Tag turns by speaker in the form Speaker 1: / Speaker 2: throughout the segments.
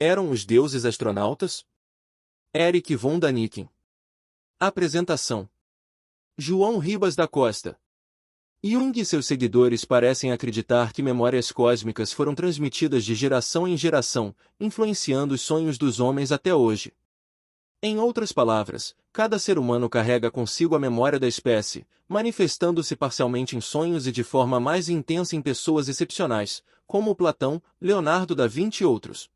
Speaker 1: Eram os deuses astronautas? Erich von Däniken. Apresentação: João Ribas da Costa. Jung e seus seguidores parecem acreditar que memórias cósmicas foram transmitidas de geração em geração, influenciando os sonhos dos homens até hoje. Em outras palavras, cada ser humano carrega consigo a memória da espécie, manifestando-se parcialmente em sonhos e de forma mais intensa em pessoas excepcionais, como Platão, Leonardo da Vinci e outros.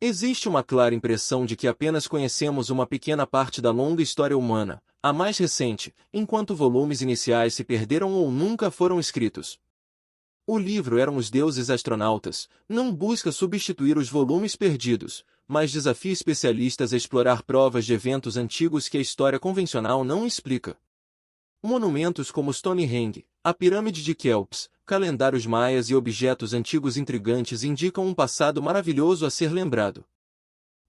Speaker 1: Existe uma clara impressão de que apenas conhecemos uma pequena parte da longa história humana, a mais recente, enquanto volumes iniciais se perderam ou nunca foram escritos. O livro Eram os Deuses Astronautas não busca substituir os volumes perdidos, mas desafia especialistas a explorar provas de eventos antigos que a história convencional não explica. Monumentos como Stonehenge, a Pirâmide de Quéops, calendários maias e objetos antigos intrigantes indicam um passado maravilhoso a ser lembrado.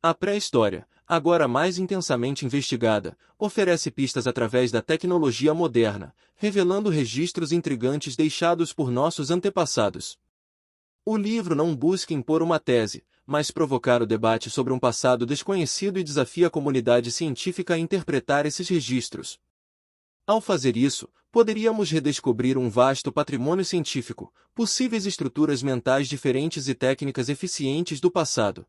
Speaker 1: A pré-história, agora mais intensamente investigada, oferece pistas através da tecnologia moderna, revelando registros intrigantes deixados por nossos antepassados. O livro não busca impor uma tese, mas provocar o debate sobre um passado desconhecido e desafia a comunidade científica a interpretar esses registros. Ao fazer isso, poderíamos redescobrir um vasto patrimônio científico, possíveis estruturas mentais diferentes e técnicas eficientes do passado.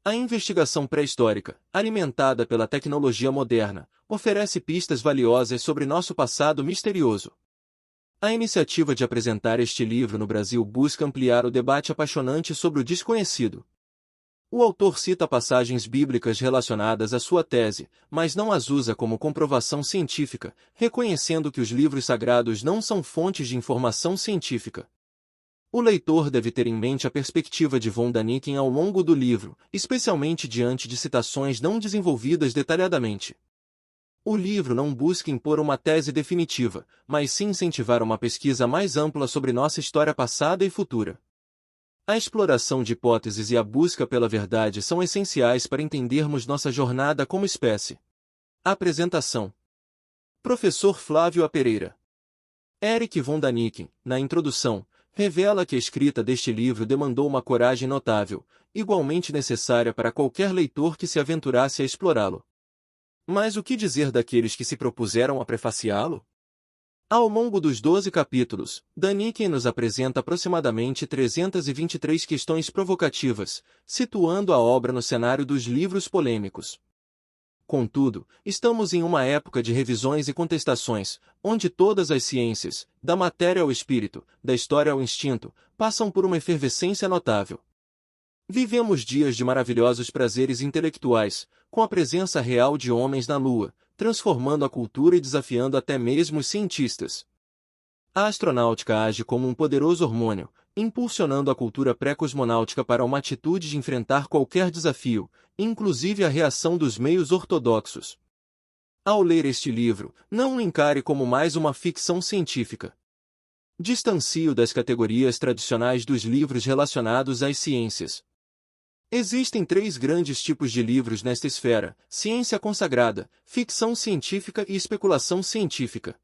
Speaker 1: A investigação pré-histórica, alimentada pela tecnologia moderna, oferece pistas valiosas sobre nosso passado misterioso. A iniciativa de apresentar este livro no Brasil busca ampliar o debate apaixonante sobre o desconhecido. O autor cita passagens bíblicas relacionadas à sua tese, mas não as usa como comprovação científica, reconhecendo que os livros sagrados não são fontes de informação científica. O leitor deve ter em mente a perspectiva de von Däniken ao longo do livro, especialmente diante de citações não desenvolvidas detalhadamente. O livro não busca impor uma tese definitiva, mas sim incentivar uma pesquisa mais ampla sobre nossa história passada e futura. A exploração de hipóteses e a busca pela verdade são essenciais para entendermos nossa jornada como espécie. Apresentação: Professor Flávio A. Pereira. Erich von Däniken, na introdução, revela que a escrita deste livro demandou uma coragem notável, igualmente necessária para qualquer leitor que se aventurasse a explorá-lo. Mas o que dizer daqueles que se propuseram a prefaciá-lo? Ao longo dos 12 capítulos, Däniken nos apresenta aproximadamente 323 questões provocativas, situando a obra no cenário dos livros polêmicos. Contudo, estamos em uma época de revisões e contestações, onde todas as ciências, da matéria ao espírito, da história ao instinto, passam por uma efervescência notável. Vivemos dias de maravilhosos prazeres intelectuais, com a presença real de homens na Lua, transformando a cultura e desafiando até mesmo os cientistas. A astronáutica age como um poderoso hormônio, impulsionando a cultura pré-cosmonáutica para uma atitude de enfrentar qualquer desafio, inclusive a reação dos meios ortodoxos. Ao ler este livro, não o encare como mais uma ficção científica. Distancie-o das categorias tradicionais dos livros relacionados às ciências. Existem 3 grandes tipos de livros nesta esfera: ciência consagrada, ficção científica e especulação científica.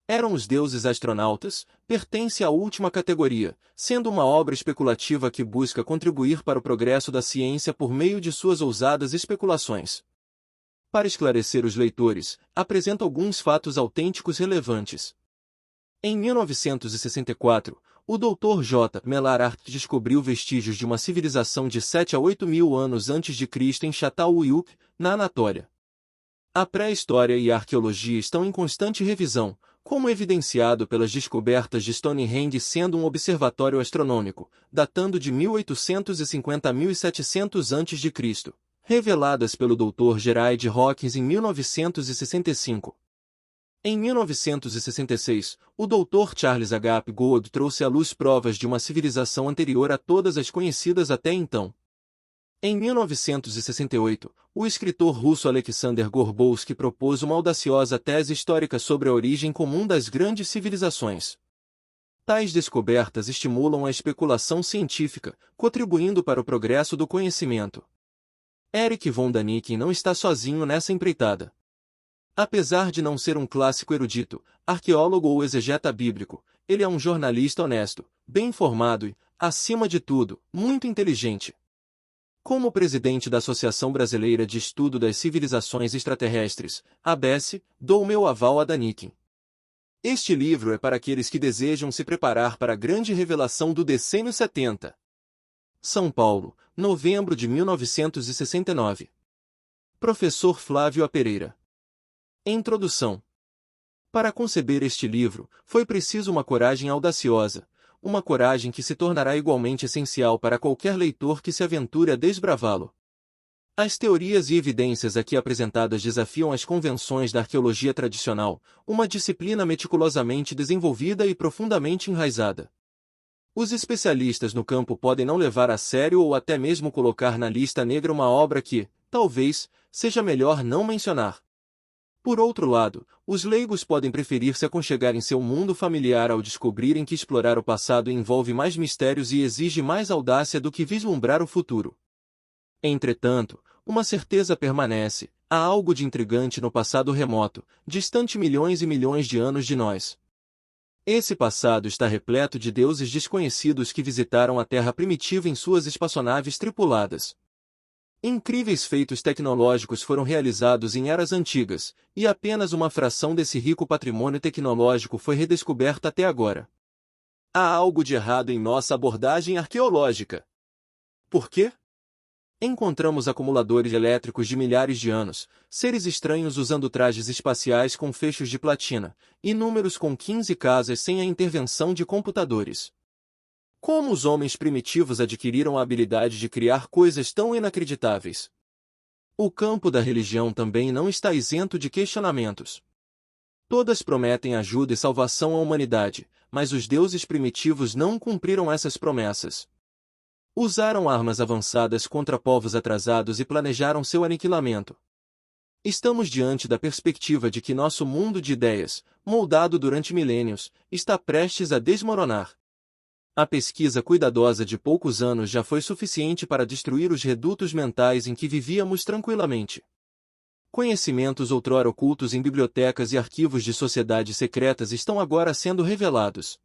Speaker 1: Eram os Deuses Astronautas pertence à última categoria, sendo uma obra especulativa que busca contribuir para o progresso da ciência por meio de suas ousadas especulações. Para esclarecer os leitores, apresenta alguns fatos autênticos relevantes. Em 1964, o Dr. J. Mellard descobriu vestígios de uma civilização de 7 a 8 mil anos antes de Cristo em Çatalhöyük, na Anatólia. A pré-história e a arqueologia estão em constante revisão, como evidenciado pelas descobertas de Stonehenge sendo um observatório astronômico, datando de 1850 a 1700 a.C., reveladas pelo Dr. Gerard Hawkins em 1965. Em 1966, o Dr. Charles H. Gould trouxe à luz provas de uma civilização anterior a todas as conhecidas até então. Em 1968, o escritor russo Alexander Gorbulsky propôs uma audaciosa tese histórica sobre a origem comum das grandes civilizações. Tais descobertas estimulam a especulação científica, contribuindo para o progresso do conhecimento. Erich von Däniken não está sozinho nessa empreitada. Apesar de não ser um clássico erudito, arqueólogo ou exegeta bíblico, ele é um jornalista honesto, bem informado e, acima de tudo, muito inteligente. Como presidente da Associação Brasileira de Estudo das Civilizações Extraterrestres, ABES, dou meu aval a Daniken. Este livro é para aqueles que desejam se preparar para a grande revelação do decênio 70. São Paulo, novembro de 1969. Professor Flávio A. Pereira. Introdução. Para conceber este livro, foi preciso uma coragem audaciosa, uma coragem que se tornará igualmente essencial para qualquer leitor que se aventure a desbravá-lo. As teorias e evidências aqui apresentadas desafiam as convenções da arqueologia tradicional, uma disciplina meticulosamente desenvolvida e profundamente enraizada. Os especialistas no campo podem não levar a sério ou até mesmo colocar na lista negra uma obra que, talvez, seja melhor não mencionar. Por outro lado, os leigos podem preferir se aconchegar em seu mundo familiar ao descobrirem que explorar o passado envolve mais mistérios e exige mais audácia do que vislumbrar o futuro. Entretanto, uma certeza permanece: há algo de intrigante no passado remoto, distante milhões e milhões de anos de nós. Esse passado está repleto de deuses desconhecidos que visitaram a Terra primitiva em suas espaçonaves tripuladas. Incríveis feitos tecnológicos foram realizados em eras antigas, e apenas uma fração desse rico patrimônio tecnológico foi redescoberta até agora. Há algo de errado em nossa abordagem arqueológica. Por quê? Encontramos acumuladores elétricos de milhares de anos, seres estranhos usando trajes espaciais com fechos de platina, e números com 15 casas sem a intervenção de computadores. Como os homens primitivos adquiriram a habilidade de criar coisas tão inacreditáveis? O campo da religião também não está isento de questionamentos. Todas prometem ajuda e salvação à humanidade, mas os deuses primitivos não cumpriram essas promessas. Usaram armas avançadas contra povos atrasados e planejaram seu aniquilamento. Estamos diante da perspectiva de que nosso mundo de ideias, moldado durante milênios, está prestes a desmoronar. A pesquisa cuidadosa de poucos anos já foi suficiente para destruir os redutos mentais em que vivíamos tranquilamente. Conhecimentos outrora ocultos em bibliotecas e arquivos de sociedades secretas estão agora sendo revelados.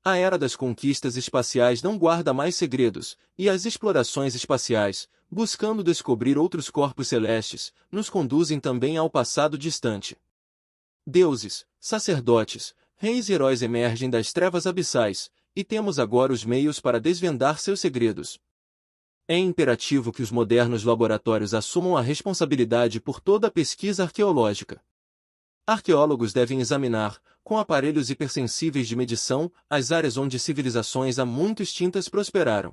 Speaker 1: A era das conquistas espaciais não guarda mais segredos, e as explorações espaciais, buscando descobrir outros corpos celestes, nos conduzem também ao passado distante. Deuses, sacerdotes, reis e heróis emergem das trevas abissais, e temos agora os meios para desvendar seus segredos. É imperativo que os modernos laboratórios assumam a responsabilidade por toda a pesquisa arqueológica. Arqueólogos devem examinar, com aparelhos hipersensíveis de medição, as áreas onde civilizações há muito extintas prosperaram.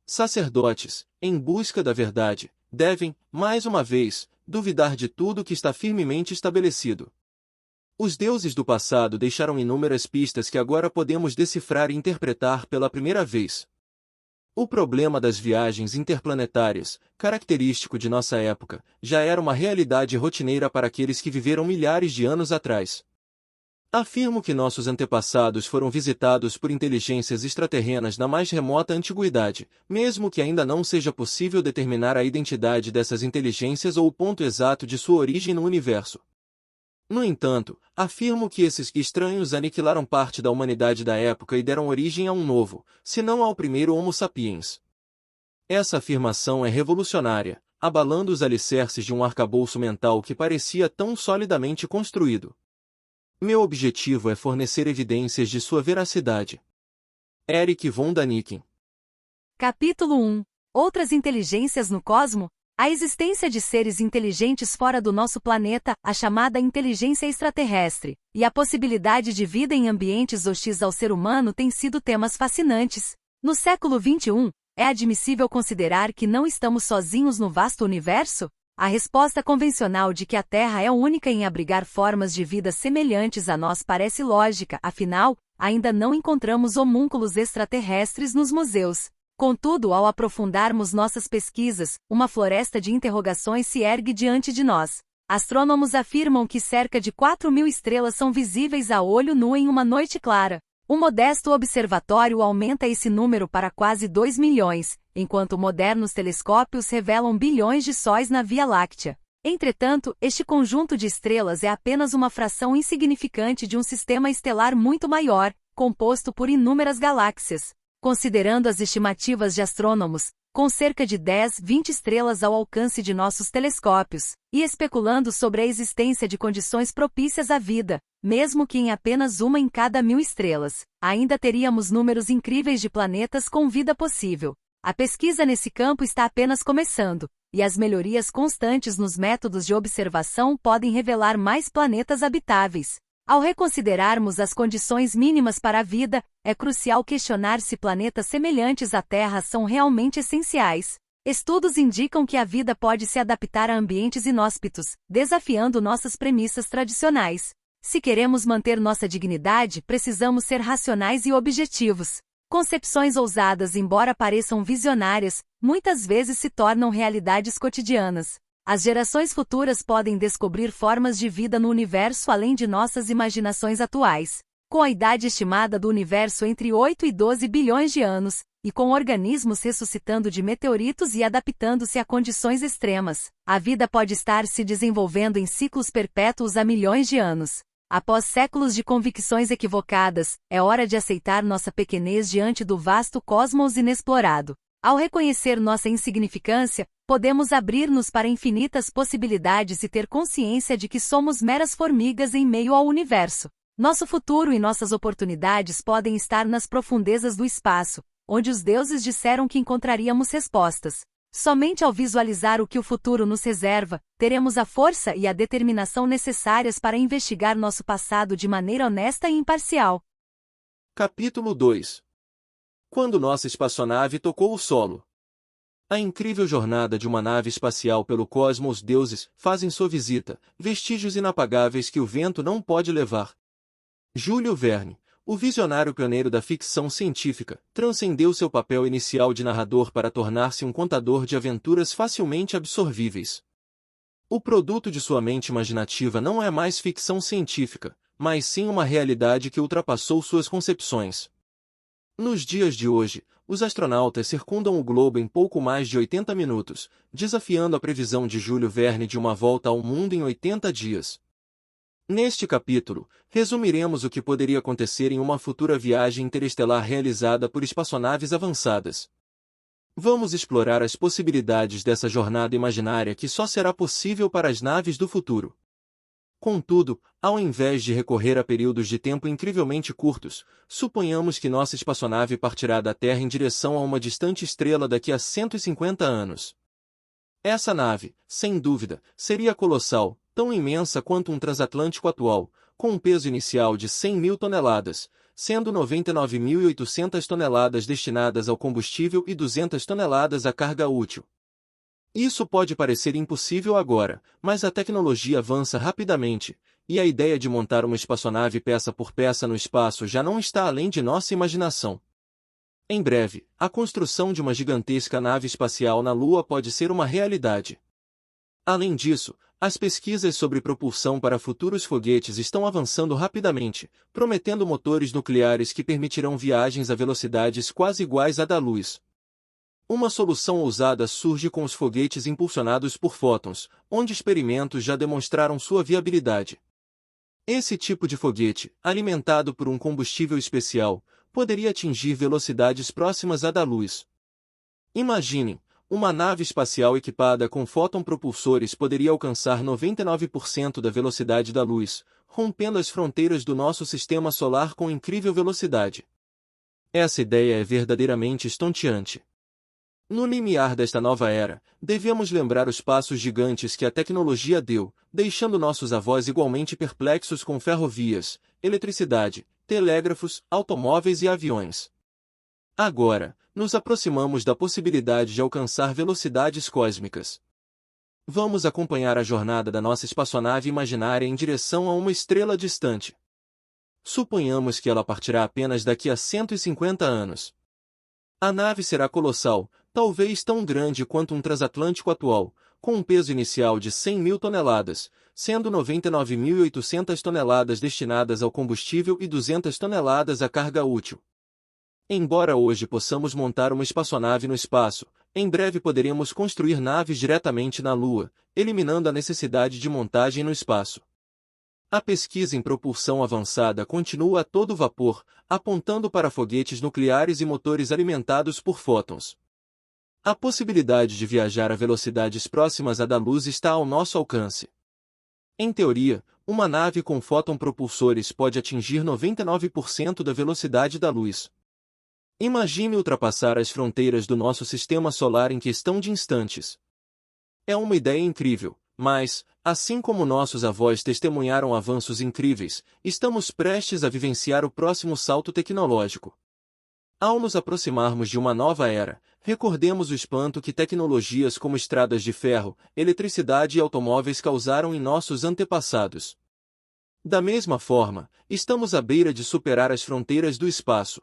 Speaker 1: Sacerdotes, em busca da verdade, devem, mais uma vez, duvidar de tudo que está firmemente estabelecido. Os deuses do passado deixaram inúmeras pistas que agora podemos decifrar e interpretar pela primeira vez. O problema das viagens interplanetárias, característico de nossa época, já era uma realidade rotineira para aqueles que viveram milhares de anos atrás. Afirmo que nossos antepassados foram visitados por inteligências extraterrenas na mais remota antiguidade, mesmo que ainda não seja possível determinar a identidade dessas inteligências ou o ponto exato de sua origem no universo. No entanto, afirmo que esses estranhos aniquilaram parte da humanidade da época e deram origem a um novo, se não ao primeiro Homo sapiens. Essa afirmação é revolucionária, abalando os alicerces de um arcabouço mental que parecia tão solidamente construído. Meu objetivo é fornecer evidências de sua veracidade. Erich von Däniken.
Speaker 2: Capítulo 1. Outras inteligências no cosmo? A existência de seres inteligentes fora do nosso planeta, a chamada inteligência extraterrestre, e a possibilidade de vida em ambientes hostis ao ser humano têm sido temas fascinantes. No século XXI, é admissível considerar que não estamos sozinhos no vasto universo? A resposta convencional de que a Terra é única em abrigar formas de vida semelhantes a nós parece lógica, afinal, ainda não encontramos homúnculos extraterrestres nos museus. Contudo, ao aprofundarmos nossas pesquisas, uma floresta de interrogações se ergue diante de nós. Astrônomos afirmam que cerca de 4.000 estrelas são visíveis a olho nu em uma noite clara. Um modesto observatório aumenta esse número para quase 2 milhões, enquanto modernos telescópios revelam bilhões de sóis na Via Láctea. Entretanto, este conjunto de estrelas é apenas uma fração insignificante de um sistema estelar muito maior, composto por inúmeras galáxias. Considerando as estimativas de astrônomos, com cerca de 10, 20 estrelas ao alcance de nossos telescópios, e especulando sobre a existência de condições propícias à vida, mesmo que em apenas uma em cada 1000 estrelas, ainda teríamos números incríveis de planetas com vida possível. A pesquisa nesse campo está apenas começando, e as melhorias constantes nos métodos de observação podem revelar mais planetas habitáveis. Ao reconsiderarmos as condições mínimas para a vida, é crucial questionar se planetas semelhantes à Terra são realmente essenciais. Estudos indicam que a vida pode se adaptar a ambientes inóspitos, desafiando nossas premissas tradicionais. Se queremos manter nossa dignidade, precisamos ser racionais e objetivos. Concepções ousadas, embora pareçam visionárias, muitas vezes se tornam realidades cotidianas. As gerações futuras podem descobrir formas de vida no universo além de nossas imaginações atuais. Com a idade estimada do universo entre 8 e 12 bilhões de anos, e com organismos ressuscitando de meteoritos e adaptando-se a condições extremas, a vida pode estar se desenvolvendo em ciclos perpétuos há milhões de anos. Após séculos de convicções equivocadas, é hora de aceitar nossa pequenez diante do vasto cosmos inexplorado. Ao reconhecer nossa insignificância, podemos abrir-nos para infinitas possibilidades e ter consciência de que somos meras formigas em meio ao universo. Nosso futuro e nossas oportunidades podem estar nas profundezas do espaço, onde os deuses disseram que encontraríamos respostas. Somente ao visualizar o que o futuro nos reserva, teremos a força e a determinação necessárias para investigar nosso passado de maneira honesta e imparcial.
Speaker 1: Capítulo 2. Quando nossa espaçonave tocou o solo. A incrível jornada de uma nave espacial pelo cosmos. Os deuses fazem sua visita, vestígios inapagáveis que o vento não pode levar. Júlio Verne, o visionário pioneiro da ficção científica, transcendeu seu papel inicial de narrador para tornar-se um contador de aventuras facilmente absorvíveis. O produto de sua mente imaginativa não é mais ficção científica, mas sim uma realidade que ultrapassou suas concepções. Nos dias de hoje, os astronautas circundam o globo em pouco mais de 80 minutos, desafiando a previsão de Júlio Verne de uma volta ao mundo em 80 dias. Neste capítulo, resumiremos o que poderia acontecer em uma futura viagem interestelar realizada por espaçonaves avançadas. Vamos explorar as possibilidades dessa jornada imaginária que só será possível para as naves do futuro. Contudo, ao invés de recorrer a períodos de tempo incrivelmente curtos, suponhamos que nossa espaçonave partirá da Terra em direção a uma distante estrela daqui a 150 anos. Essa nave, sem dúvida, seria colossal, tão imensa quanto um transatlântico atual, com um peso inicial de 100.000 toneladas, sendo 99.800 toneladas destinadas ao combustível e 200 toneladas à carga útil. Isso pode parecer impossível agora, mas a tecnologia avança rapidamente, e a ideia de montar uma espaçonave peça por peça no espaço já não está além de nossa imaginação. Em breve, a construção de uma gigantesca nave espacial na Lua pode ser uma realidade. Além disso, as pesquisas sobre propulsão para futuros foguetes estão avançando rapidamente, prometendo motores nucleares que permitirão viagens a velocidades quase iguais à da luz. Uma solução ousada surge com os foguetes impulsionados por fótons, onde experimentos já demonstraram sua viabilidade. Esse tipo de foguete, alimentado por um combustível especial, poderia atingir velocidades próximas à da luz. Imaginem, uma nave espacial equipada com fóton-propulsores poderia alcançar 99% da velocidade da luz, rompendo as fronteiras do nosso sistema solar com incrível velocidade. Essa ideia é verdadeiramente estonteante. No limiar desta nova era, devemos lembrar os passos gigantes que a tecnologia deu, deixando nossos avós igualmente perplexos com ferrovias, eletricidade, telégrafos, automóveis e aviões. Agora, nos aproximamos da possibilidade de alcançar velocidades cósmicas. Vamos acompanhar a jornada da nossa espaçonave imaginária em direção a uma estrela distante. Suponhamos que ela partirá apenas daqui a 150 anos. A nave será colossal, talvez tão grande quanto um transatlântico atual, com um peso inicial de 100.000 toneladas, sendo 99.800 toneladas destinadas ao combustível e 200 toneladas à carga útil. Embora hoje possamos montar uma espaçonave no espaço, em breve poderemos construir naves diretamente na Lua, eliminando a necessidade de montagem no espaço. A pesquisa em propulsão avançada continua a todo vapor, apontando para foguetes nucleares e motores alimentados por fótons. A possibilidade de viajar a velocidades próximas à da luz está ao nosso alcance. Em teoria, uma nave com fóton-propulsores pode atingir 99% da velocidade da luz. Imagine ultrapassar as fronteiras do nosso sistema solar em questão de instantes. É uma ideia incrível, mas, assim como nossos avós testemunharam avanços incríveis, estamos prestes a vivenciar o próximo salto tecnológico. Ao nos aproximarmos de uma nova era, recordemos o espanto que tecnologias como estradas de ferro, eletricidade e automóveis causaram em nossos antepassados. Da mesma forma, estamos à beira de superar as fronteiras do espaço.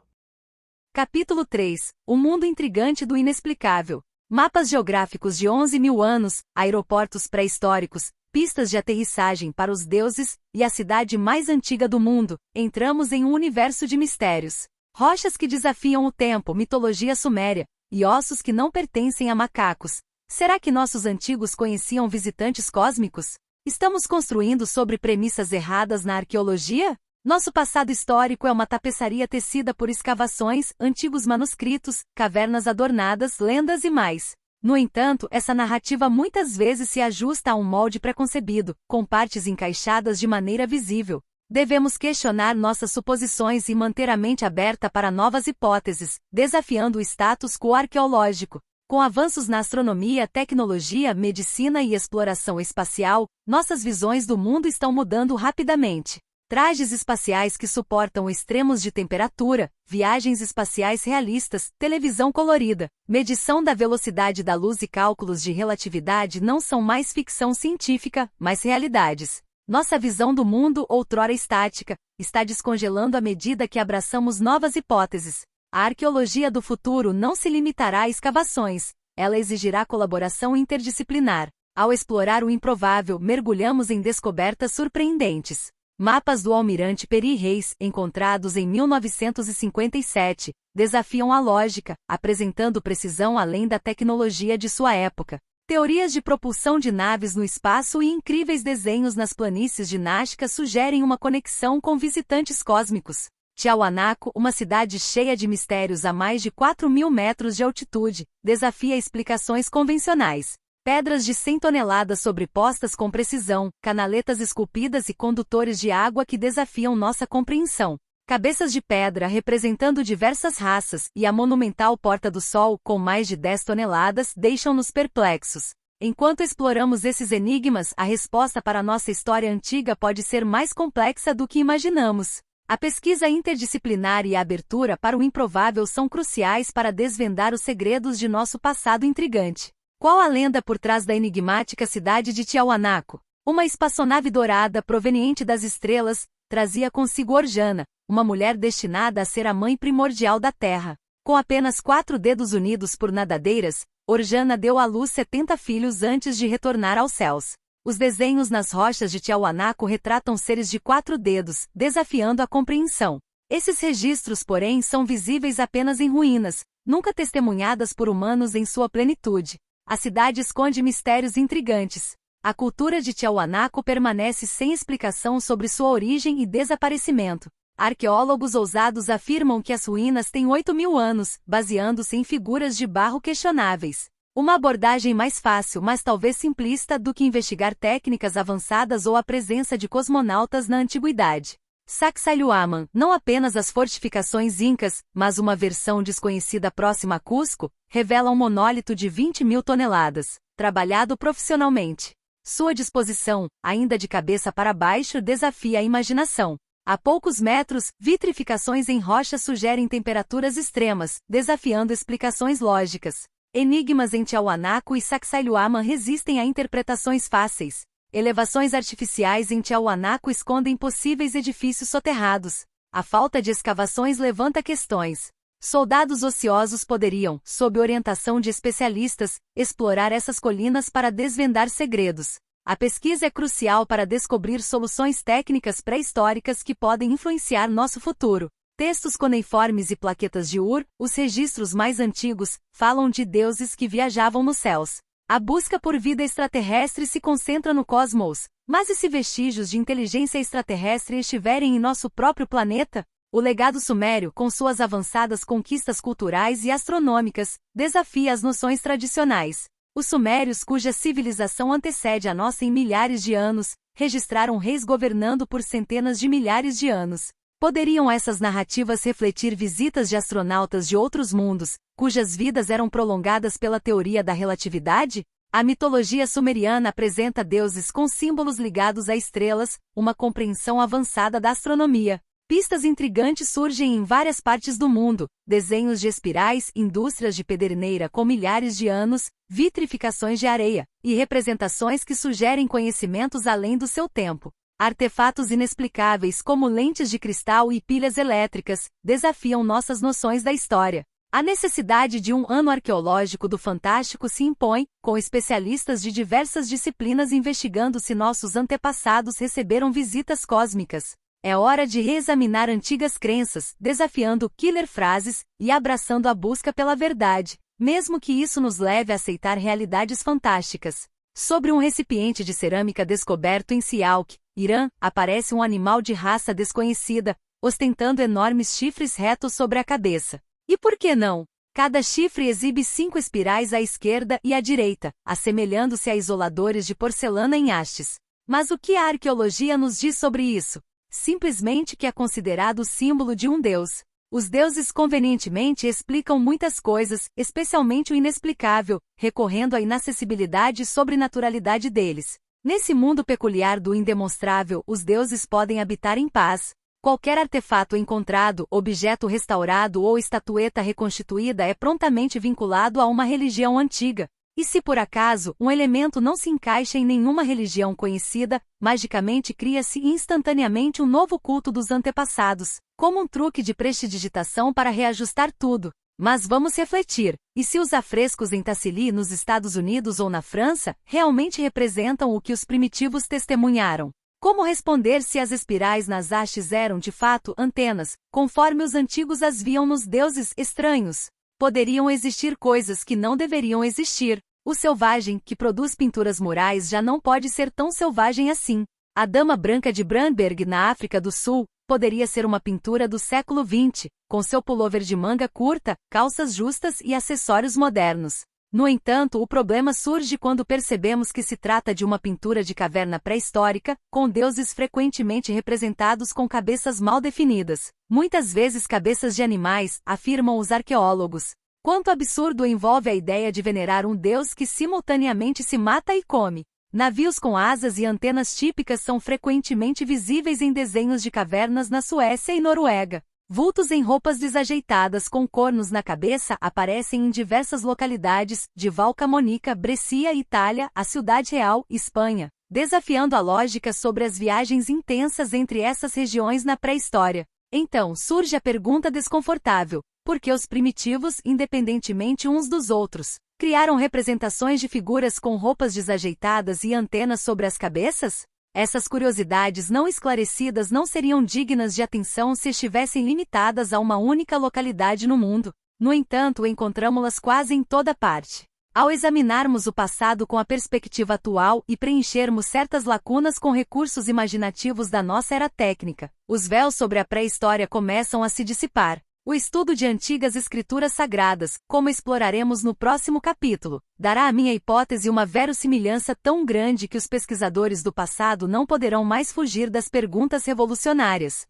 Speaker 2: Capítulo 3 – O mundo intrigante do inexplicável. Mapas geográficos de 11.000 anos, aeroportos pré-históricos, pistas de aterrissagem para os deuses e a cidade mais antiga do mundo. Entramos em um universo de mistérios. Rochas que desafiam o tempo, mitologia suméria, e ossos que não pertencem a macacos. Será que nossos antigos conheciam visitantes cósmicos? Estamos construindo sobre premissas erradas na arqueologia? Nosso passado histórico é uma tapeçaria tecida por escavações, antigos manuscritos, cavernas adornadas, lendas e mais. No entanto, essa narrativa muitas vezes se ajusta a um molde preconcebido, com partes encaixadas de maneira visível. Devemos questionar nossas suposições e manter a mente aberta para novas hipóteses, desafiando o status quo arqueológico. Com avanços na astronomia, tecnologia, medicina e exploração espacial, nossas visões do mundo estão mudando rapidamente. Trajes espaciais que suportam extremos de temperatura, viagens espaciais realistas, televisão colorida, medição da velocidade da luz e cálculos de relatividade não são mais ficção científica, mas realidades. Nossa visão do mundo, outrora estática, está descongelando à medida que abraçamos novas hipóteses. A arqueologia do futuro não se limitará a escavações, ela exigirá colaboração interdisciplinar. Ao explorar o improvável, mergulhamos em descobertas surpreendentes. Mapas do almirante Peri Reis, encontrados em 1957, desafiam a lógica, apresentando precisão além da tecnologia de sua época. Teorias de propulsão de naves no espaço e incríveis desenhos nas planícies de Nazca sugerem uma conexão com visitantes cósmicos. Tiahuanaco, uma cidade cheia de mistérios a mais de 4.000 metros de altitude, desafia explicações convencionais. Pedras de 100 toneladas sobrepostas com precisão, canaletas esculpidas e condutores de água que desafiam nossa compreensão. Cabeças de pedra representando diversas raças e a monumental Porta do Sol, com mais de 10 toneladas, deixam-nos perplexos. Enquanto exploramos esses enigmas, a resposta para nossa história antiga pode ser mais complexa do que imaginamos. A pesquisa interdisciplinar e a abertura para o improvável são cruciais para desvendar os segredos de nosso passado intrigante. Qual a lenda por trás da enigmática cidade de Tiahuanaco? Uma espaçonave dourada proveniente das estrelas trazia consigo Orjana, uma mulher destinada a ser a mãe primordial da Terra. Com apenas 4 dedos unidos por nadadeiras, Orjana deu à luz 70 filhos antes de retornar aos céus. Os desenhos nas rochas de Tiahuanaco retratam seres de 4 dedos, desafiando a compreensão. Esses registros, porém, são visíveis apenas em ruínas, nunca testemunhadas por humanos em sua plenitude. A cidade esconde mistérios intrigantes. A cultura de Tiahuanaco permanece sem explicação sobre sua origem e desaparecimento. Arqueólogos ousados afirmam que as ruínas têm 8.000 anos, baseando-se em figuras de barro questionáveis. Uma abordagem mais fácil, mas talvez simplista, do que investigar técnicas avançadas ou a presença de cosmonautas na antiguidade. Sacsayhuaman, não apenas as fortificações incas, mas uma versão desconhecida próxima a Cusco, revela um monólito de 20.000 toneladas, trabalhado profissionalmente. Sua disposição, ainda de cabeça para baixo, desafia a imaginação. A poucos metros, vitrificações em rocha sugerem temperaturas extremas, desafiando explicações lógicas. Enigmas em Tiahuanaco e Sacsayhuaman resistem a interpretações fáceis. Elevações artificiais em Tiahuanaco escondem possíveis edifícios soterrados. A falta de escavações levanta questões. Soldados ociosos poderiam, sob orientação de especialistas, explorar essas colinas para desvendar segredos. A pesquisa é crucial para descobrir soluções técnicas pré-históricas que podem influenciar nosso futuro. Textos cuneiformes e plaquetas de Ur, os registros mais antigos, falam de deuses que viajavam nos céus. A busca por vida extraterrestre se concentra no cosmos, mas e se vestígios de inteligência extraterrestre estiverem em nosso próprio planeta? O legado sumério, com suas avançadas conquistas culturais e astronômicas, desafia as noções tradicionais. Os sumérios, cuja civilização antecede a nossa em milhares de anos, registraram reis governando por centenas de milhares de anos. Poderiam essas narrativas refletir visitas de astronautas de outros mundos, cujas vidas eram prolongadas pela teoria da relatividade? A mitologia sumeriana apresenta deuses com símbolos ligados a estrelas, uma compreensão avançada da astronomia. Pistas intrigantes surgem em várias partes do mundo, desenhos de espirais, indústrias de pederneira com milhares de anos, vitrificações de areia, e representações que sugerem conhecimentos além do seu tempo. Artefatos inexplicáveis como lentes de cristal e pilhas elétricas desafiam nossas noções da história. A necessidade de um ano arqueológico do fantástico se impõe, com especialistas de diversas disciplinas investigando se nossos antepassados receberam visitas cósmicas. É hora de reexaminar antigas crenças, desafiando killer frases e abraçando a busca pela verdade, mesmo que isso nos leve a aceitar realidades fantásticas. Sobre um recipiente de cerâmica descoberto em Sialk, Irã, aparece um animal de raça desconhecida, ostentando enormes chifres retos sobre a cabeça. E por que não? Cada chifre exibe 5 espirais à esquerda e à direita, assemelhando-se a isoladores de porcelana em hastes. Mas o que a arqueologia nos diz sobre isso? Simplesmente que é considerado o símbolo de um deus. Os deuses convenientemente explicam muitas coisas, especialmente o inexplicável, recorrendo à inacessibilidade e sobrenaturalidade deles. Nesse mundo peculiar do indemonstrável, os deuses podem habitar em paz. Qualquer artefato encontrado, objeto restaurado ou estatueta reconstituída é prontamente vinculado a uma religião antiga. E se por acaso um elemento não se encaixa em nenhuma religião conhecida, magicamente cria-se instantaneamente um novo culto dos antepassados, como um truque de prestidigitação para reajustar tudo. Mas vamos refletir, e se os afrescos em Tassili nos Estados Unidos ou na França realmente representam o que os primitivos testemunharam? Como responder se as espirais nas hastes eram de fato antenas, conforme os antigos as viam nos deuses estranhos? Poderiam existir coisas que não deveriam existir. O selvagem, que produz pinturas murais, já não pode ser tão selvagem assim. A Dama Branca de Brandberg, na África do Sul, poderia ser uma pintura do século XX, com seu pullover de manga curta, calças justas e acessórios modernos. No entanto, o problema surge quando percebemos que se trata de uma pintura de caverna pré-histórica, com deuses frequentemente representados com cabeças mal definidas. Muitas vezes cabeças de animais, afirmam os arqueólogos. Quanto absurdo envolve a ideia de venerar um deus que simultaneamente se mata e come. Navios com asas e antenas típicas são frequentemente visíveis em desenhos de cavernas na Suécia e Noruega. Vultos em roupas desajeitadas com cornos na cabeça aparecem em diversas localidades, de Val Camonica, Brescia, Itália, a Cidade Real, Espanha, desafiando a lógica sobre as viagens intensas entre essas regiões na pré-história. Então surge a pergunta desconfortável: por que os primitivos, independentemente uns dos outros, criaram representações de figuras com roupas desajeitadas e antenas sobre as cabeças? Essas curiosidades não esclarecidas não seriam dignas de atenção se estivessem limitadas a uma única localidade no mundo. No entanto, encontramos-las quase em toda parte. Ao examinarmos o passado com a perspectiva atual e preenchermos certas lacunas com recursos imaginativos da nossa era técnica, os véus sobre a pré-história começam a se dissipar. O estudo de antigas escrituras sagradas, como exploraremos no próximo capítulo, dará à minha hipótese uma verossimilhança tão grande que os pesquisadores do passado não poderão mais fugir das perguntas revolucionárias.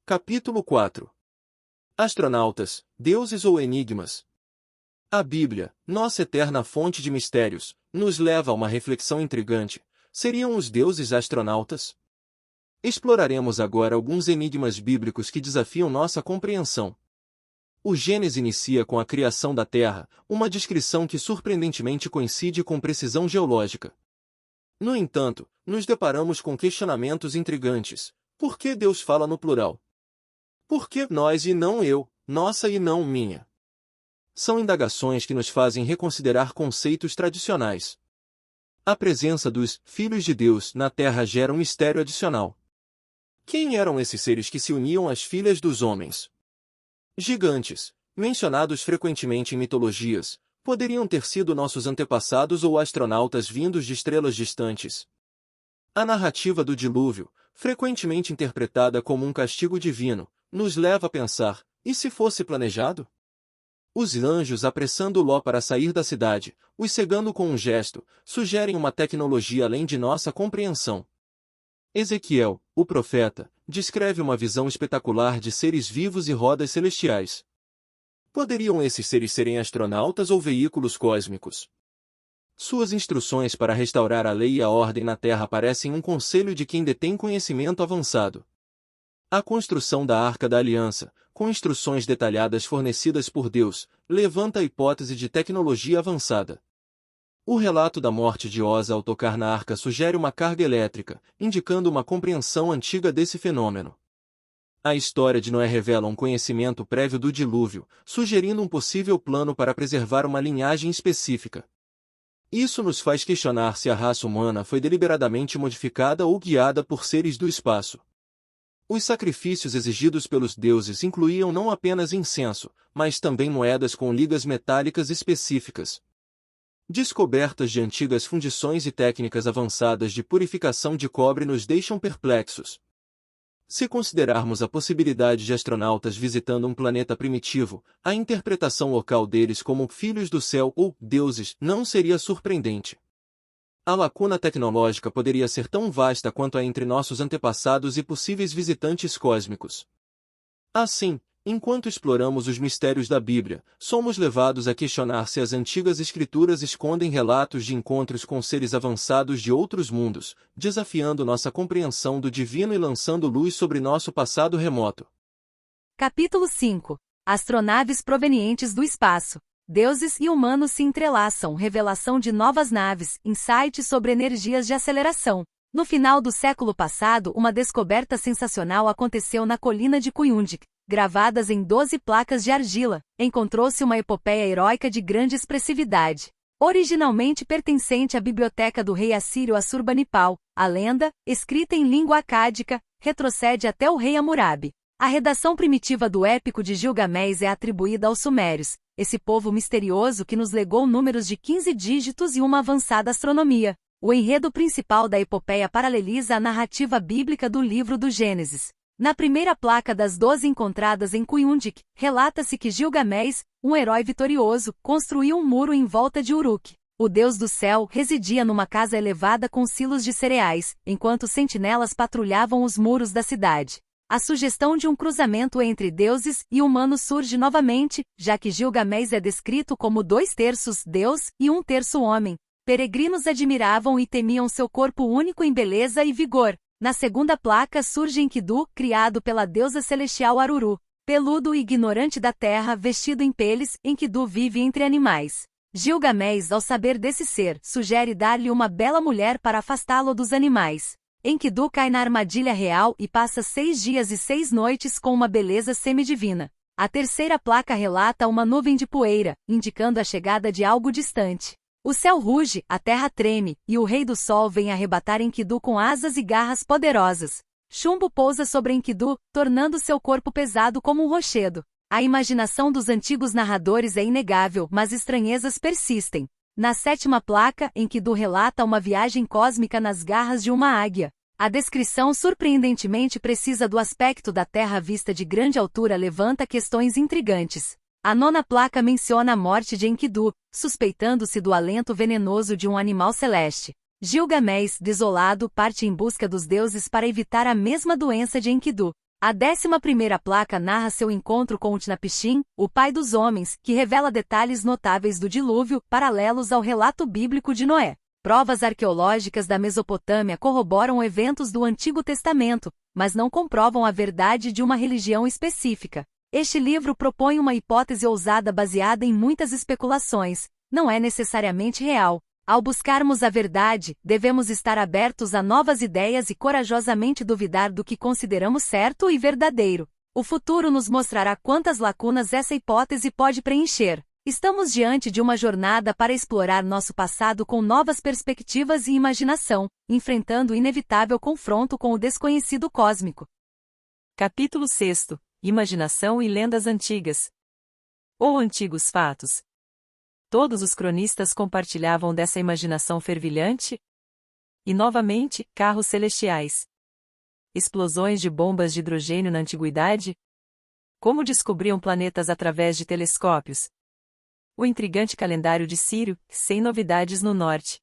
Speaker 1: Capítulo 4. Astronautas, deuses ou enigmas? A Bíblia, nossa eterna fonte de mistérios, nos leva a uma reflexão intrigante. Seriam os deuses astronautas? Exploraremos agora alguns enigmas bíblicos que desafiam nossa compreensão. O Gênesis inicia com a criação da Terra, uma descrição que surpreendentemente coincide com precisão geológica. No entanto, nos deparamos com questionamentos intrigantes. Por que Deus fala no plural? Por que nós e não eu, nossa e não minha? São indagações que nos fazem reconsiderar conceitos tradicionais. A presença dos filhos de Deus na Terra gera um mistério adicional. Quem eram esses seres que se uniam às filhas dos homens? Gigantes, mencionados frequentemente em mitologias, poderiam ter sido nossos antepassados ou astronautas vindos de estrelas distantes. A narrativa do dilúvio, frequentemente interpretada como um castigo divino, nos leva a pensar, e se fosse planejado? Os anjos apressando Ló para sair da cidade, os cegando com um gesto, sugerem uma tecnologia além de nossa compreensão. Ezequiel, o profeta, descreve uma visão espetacular de seres vivos e rodas celestiais. Poderiam esses seres serem astronautas ou veículos cósmicos? Suas instruções para restaurar a lei e a ordem na Terra parecem um conselho de quem detém conhecimento avançado. A construção da Arca da Aliança, com instruções detalhadas fornecidas por Deus, levanta a hipótese de tecnologia avançada. O relato da morte de Osa ao tocar na arca sugere uma carga elétrica, indicando uma compreensão antiga desse fenômeno. A história de Noé revela um conhecimento prévio do dilúvio, sugerindo um possível plano para preservar uma linhagem específica. Isso nos faz questionar se a raça humana foi deliberadamente modificada ou guiada por seres do espaço. Os sacrifícios exigidos pelos deuses incluíam não apenas incenso, mas também moedas com ligas metálicas específicas. Descobertas de antigas fundições e técnicas avançadas de purificação de cobre nos deixam perplexos. Se considerarmos a possibilidade de astronautas visitando um planeta primitivo, a interpretação local deles como filhos do céu ou deuses não seria surpreendente. A lacuna tecnológica poderia ser tão vasta quanto a entre nossos antepassados e possíveis visitantes cósmicos. Assim, enquanto exploramos os mistérios da Bíblia, somos levados a questionar se as antigas escrituras escondem relatos de encontros com seres avançados de outros mundos, desafiando nossa compreensão do divino e lançando luz sobre nosso passado remoto.
Speaker 2: Capítulo 5. Astronaves provenientes do espaço. Deuses e humanos se entrelaçam. Revelação de novas naves. Insights sobre energias de aceleração. No final do século passado, uma descoberta sensacional aconteceu na colina de Kuyundik. Gravadas em 12 placas de argila, encontrou-se uma epopeia heróica de grande expressividade. Originalmente pertencente à biblioteca do rei assírio Assurbanipal, a lenda, escrita em língua acádica, retrocede até o rei Hammurabi. A redação primitiva do épico de Gilgamesh é atribuída aos sumérios, esse povo misterioso que nos legou números de 15 dígitos e uma avançada astronomia. O enredo principal da epopeia paraleliza a narrativa bíblica do livro do Gênesis. Na primeira placa das 12 encontradas em Kuyundik, relata-se que Gilgamesh, um herói vitorioso, construiu um muro em volta de Uruk. O deus do céu residia numa casa elevada com silos de cereais, enquanto sentinelas patrulhavam os muros da cidade. A sugestão de um cruzamento entre deuses e humanos surge novamente, já que Gilgamesh é descrito como 2/3 Deus e 1/3 homem. Peregrinos admiravam e temiam seu corpo único em beleza e vigor. Na segunda placa surge Enkidu, criado pela deusa celestial Aruru. Peludo e ignorante da terra, vestido em peles, Enkidu vive entre animais. Gilgamesh, ao saber desse ser, sugere dar-lhe uma bela mulher para afastá-lo dos animais. Enkidu cai na armadilha real e passa 6 dias e 6 noites com uma beleza semidivina. A terceira placa relata uma nuvem de poeira, indicando a chegada de algo distante. O céu ruge, a terra treme, e o rei do sol vem arrebatar Enkidu com asas e garras poderosas. Chumbo pousa sobre Enkidu, tornando seu corpo pesado como um rochedo. A imaginação dos antigos narradores é inegável, mas estranhezas persistem. Na sétima placa, Enkidu relata uma viagem cósmica nas garras de uma águia. A descrição surpreendentemente precisa do aspecto da Terra vista de grande altura levanta questões intrigantes. A nona placa menciona a morte de Enkidu, suspeitando-se do alento venenoso de um animal celeste. Gilgamesh, desolado, parte em busca dos deuses para evitar a mesma doença de Enkidu. A 11ª placa narra seu encontro com Utnapishtim, o pai dos homens, que revela detalhes notáveis do dilúvio, paralelos ao relato bíblico de Noé. Provas arqueológicas da Mesopotâmia corroboram eventos do Antigo Testamento, mas não comprovam a verdade de uma religião específica. Este livro propõe uma hipótese ousada baseada em muitas especulações, não é necessariamente real. Ao buscarmos a verdade, devemos estar abertos a novas ideias e corajosamente duvidar do que consideramos certo e verdadeiro. O futuro nos mostrará quantas lacunas essa hipótese pode preencher. Estamos diante de uma jornada para explorar nosso passado com novas perspectivas e imaginação, enfrentando o inevitável confronto com o desconhecido cósmico.
Speaker 3: Capítulo 6. Imaginação e lendas antigas. Ou antigos fatos. Todos os cronistas compartilhavam dessa imaginação fervilhante? E novamente, carros celestiais. Explosões de bombas de hidrogênio na antiguidade? Como descobriam planetas através de telescópios? O intrigante calendário de Sírio, sem novidades no norte.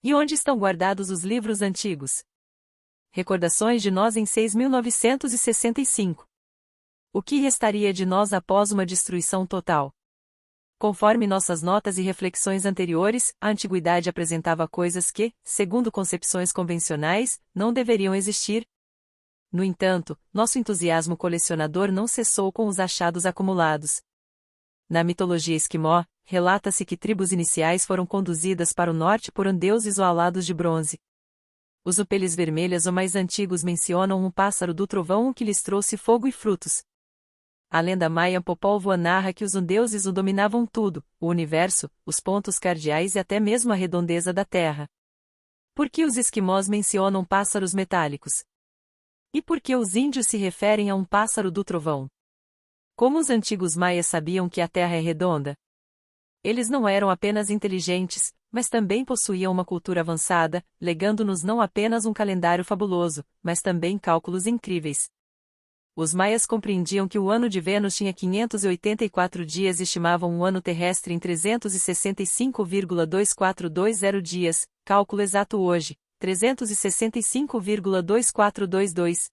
Speaker 3: E onde estão guardados os livros antigos? Recordações de nós em 6.965. O que restaria de nós após uma destruição total? Conforme nossas notas e reflexões anteriores, a antiguidade apresentava coisas que, segundo concepções convencionais, não deveriam existir. No entanto, nosso entusiasmo colecionador não cessou com os achados acumulados. Na mitologia esquimó, relata-se que tribos iniciais foram conduzidas para o norte por deuses ou alados de bronze. Os upeles vermelhas ou mais antigos mencionam um pássaro do trovão que lhes trouxe fogo e frutos. A lenda maia Popol Vuh narra que os deuses o dominavam tudo, o universo, os pontos cardeais e até mesmo a redondeza da Terra. Por que os esquimós mencionam pássaros metálicos? E por que os índios se referem a um pássaro do trovão? Como os antigos maias sabiam que a Terra é redonda? Eles não eram apenas inteligentes, mas também possuíam uma cultura avançada, legando-nos não apenas um calendário fabuloso, mas também cálculos incríveis. Os maias compreendiam que o ano de Vênus tinha 584 dias e estimavam um ano terrestre em 365,2420 dias, cálculo exato hoje, 365,2422.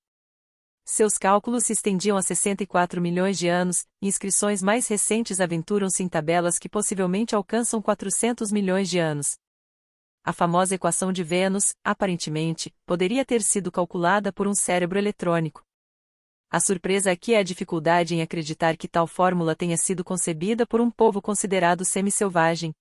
Speaker 3: Seus cálculos se estendiam a 64 milhões de anos, e inscrições mais recentes aventuram-se em tabelas que possivelmente alcançam 400 milhões de anos. A famosa equação de Vênus, aparentemente, poderia ter sido calculada por um cérebro eletrônico. A surpresa aqui é a dificuldade em acreditar que tal fórmula tenha sido concebida por um povo considerado semi-selvagem.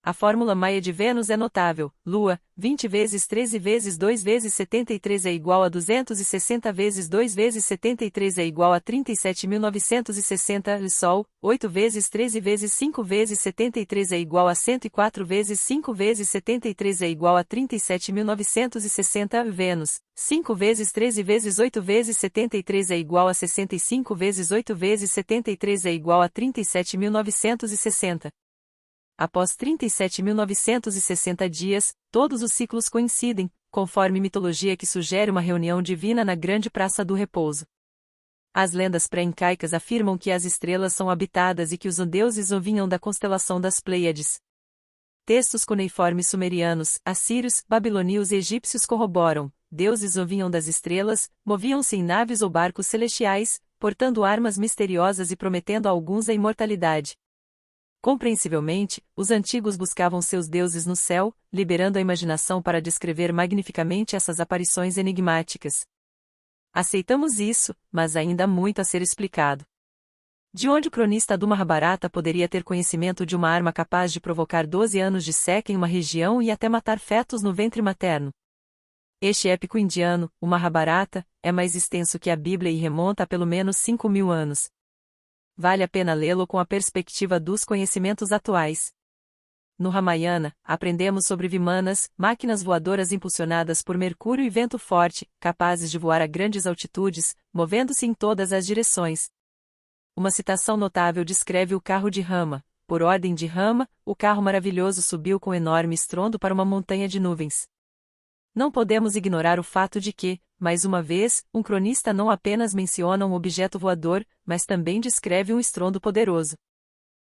Speaker 3: A fórmula maia de Vênus é notável: Lua, 20 vezes 13 vezes 2 vezes 73 é igual a 260 vezes 2 vezes 73 é igual a 37.960, Sol, 8 vezes 13 vezes 5 vezes 73 é igual a 104 vezes 5 vezes 73 é igual a 37.960, Vênus, 5 vezes 13 vezes 8 vezes 73 é igual a 65 vezes 8 vezes 73 é igual a 37.960. Após 37.960 dias, todos os ciclos coincidem, conforme mitologia que sugere uma reunião divina na grande praça do repouso. As lendas pré-incaicas afirmam que as estrelas são habitadas e que os deuses vinham da constelação das Pleiades. Textos cuneiformes sumerianos, assírios, babilônios e egípcios corroboram: deuses vinham das estrelas, moviam-se em naves ou barcos celestiais, portando armas misteriosas e prometendo a alguns a imortalidade. Compreensivelmente, os antigos buscavam seus deuses no céu, liberando a imaginação para descrever magnificamente essas aparições enigmáticas. Aceitamos isso, mas ainda há muito a ser explicado. De onde o cronista do Mahabharata poderia ter conhecimento de uma arma capaz de provocar 12 anos de seca em uma região e até matar fetos no ventre materno? Este épico indiano, o Mahabharata, é mais extenso que a Bíblia e remonta a pelo menos 5.000 anos. Vale a pena lê-lo com a perspectiva dos conhecimentos atuais. No Ramayana, aprendemos sobre Vimanas, máquinas voadoras impulsionadas por mercúrio e vento forte, capazes de voar a grandes altitudes, movendo-se em todas as direções. Uma citação notável descreve o carro de Rama: por ordem de Rama, o carro maravilhoso subiu com enorme estrondo para uma montanha de nuvens. Não podemos ignorar o fato de que, mais uma vez, um cronista não apenas menciona um objeto voador, mas também descreve um estrondo poderoso.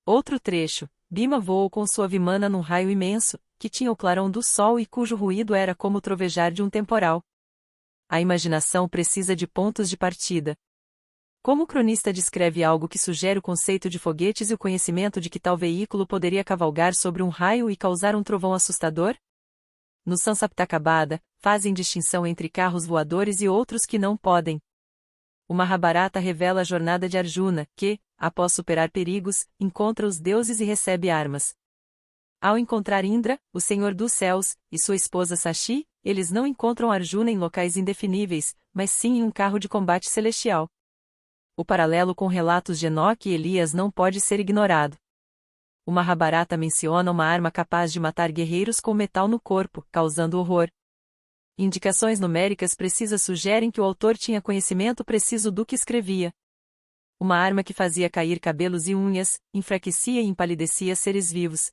Speaker 3: Outro trecho: Bhima voou com sua Vimana num raio imenso, que tinha o clarão do sol e cujo ruído era como o trovejar de um temporal. A imaginação precisa de pontos de partida. Como o cronista descreve algo que sugere o conceito de foguetes e o conhecimento de que tal veículo poderia cavalgar sobre um raio e causar um trovão assustador? No Sansaptakabada, fazem distinção entre carros voadores e outros que não podem. O Mahabharata revela a jornada de Arjuna, que, após superar perigos, encontra os deuses e recebe armas. Ao encontrar Indra, o Senhor dos Céus, e sua esposa Sachi, eles não encontram Arjuna em locais indefiníveis, mas sim em um carro de combate celestial. O paralelo com relatos de Enoque e Elias não pode ser ignorado. O Mahabharata menciona uma arma capaz de matar guerreiros com metal no corpo, causando horror. Indicações numéricas precisas sugerem que o autor tinha conhecimento preciso do que escrevia. Uma arma que fazia cair cabelos e unhas, enfraquecia e empalidecia seres vivos.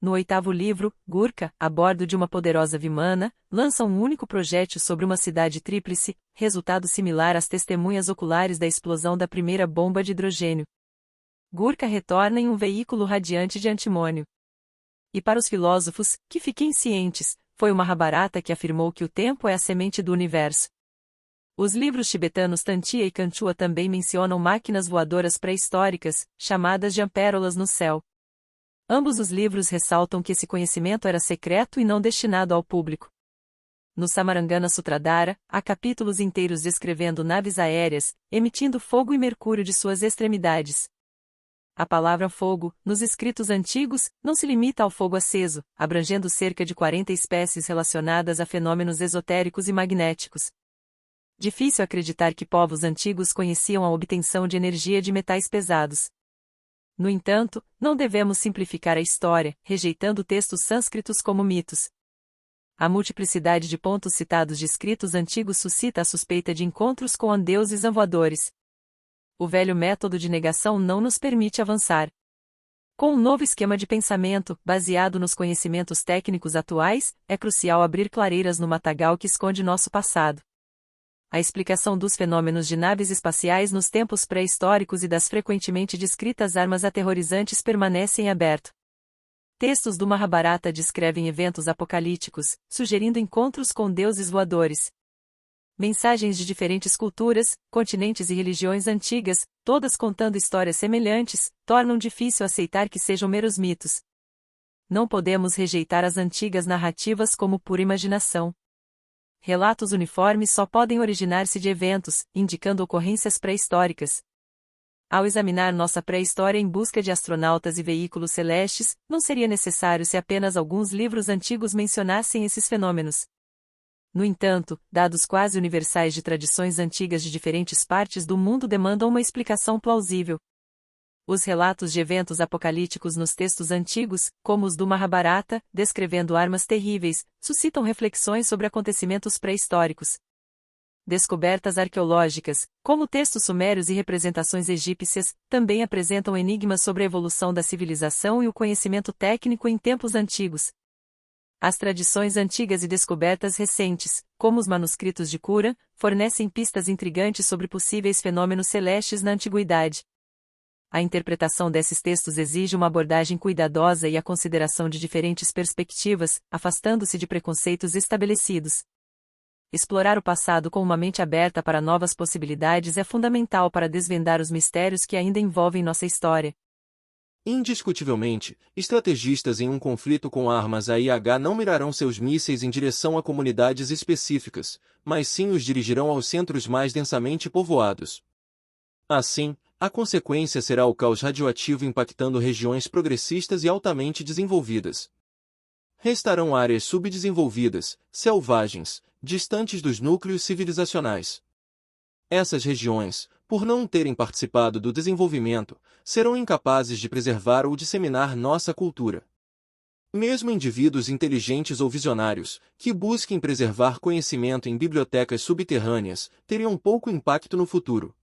Speaker 3: No 8º livro, Gurkha, a bordo de uma poderosa Vimana, lança um único projétil sobre uma cidade tríplice, resultado similar às testemunhas oculares da explosão da primeira bomba de hidrogênio. Gurkha retorna em um veículo radiante de antimônio. E para os filósofos, que fiquem cientes, foi o Mahabharata que afirmou que o tempo é a semente do universo. Os livros tibetanos Tantia e Kantua também mencionam máquinas voadoras pré-históricas, chamadas de ampérolas no céu. Ambos os livros ressaltam que esse conhecimento era secreto e não destinado ao público. No Samarangana Sutradhara, há capítulos inteiros descrevendo naves aéreas, emitindo fogo e mercúrio de suas extremidades. A palavra fogo, nos escritos antigos, não se limita ao fogo aceso, abrangendo cerca de 40 espécies relacionadas a fenômenos esotéricos e magnéticos. Difícil acreditar que povos antigos conheciam a obtenção de energia de metais pesados. No entanto, não devemos simplificar a história, rejeitando textos sânscritos como mitos. A multiplicidade de pontos citados de escritos antigos suscita a suspeita de encontros com deuses voadores. O velho método de negação não nos permite avançar. Com um novo esquema de pensamento, baseado nos conhecimentos técnicos atuais, é crucial abrir clareiras no matagal que esconde nosso passado. A explicação dos fenômenos de naves espaciais nos tempos pré-históricos e das frequentemente descritas armas aterrorizantes permanece em aberto. Textos do Mahabharata descrevem eventos apocalípticos, sugerindo encontros com deuses voadores. Mensagens de diferentes culturas, continentes e religiões antigas, todas contando histórias semelhantes, tornam difícil aceitar que sejam meros mitos. Não podemos rejeitar as antigas narrativas como pura imaginação. Relatos uniformes só podem originar-se de eventos, indicando ocorrências pré-históricas. Ao examinar nossa pré-história em busca de astronautas e veículos celestes, não seria necessário se apenas alguns livros antigos mencionassem esses fenômenos. No entanto, dados quase universais de tradições antigas de diferentes partes do mundo demandam uma explicação plausível. Os relatos de eventos apocalípticos nos textos antigos, como os do Mahabharata, descrevendo armas terríveis, suscitam reflexões sobre acontecimentos pré-históricos. Descobertas arqueológicas, como textos sumérios e representações egípcias, também apresentam enigmas sobre a evolução da civilização e o conhecimento técnico em tempos antigos. As tradições antigas e descobertas recentes, como os manuscritos de Qur'an, fornecem pistas intrigantes sobre possíveis fenômenos celestes na antiguidade. A interpretação desses textos exige uma abordagem cuidadosa e a consideração de diferentes perspectivas, afastando-se de preconceitos estabelecidos. Explorar o passado com uma mente aberta para novas possibilidades é fundamental para desvendar os mistérios que ainda envolvem nossa história.
Speaker 1: Indiscutivelmente, estrategistas em um conflito com armas AIH não mirarão seus mísseis em direção a comunidades específicas, mas sim os dirigirão aos centros mais densamente povoados. Assim, a consequência será o caos radioativo impactando regiões progressistas e altamente desenvolvidas. Restarão áreas subdesenvolvidas, selvagens, distantes dos núcleos civilizacionais. Essas regiões, por não terem participado do desenvolvimento, serão incapazes de preservar ou disseminar nossa cultura. Mesmo indivíduos inteligentes ou visionários, que busquem preservar conhecimento em bibliotecas subterrâneas, teriam pouco impacto no futuro.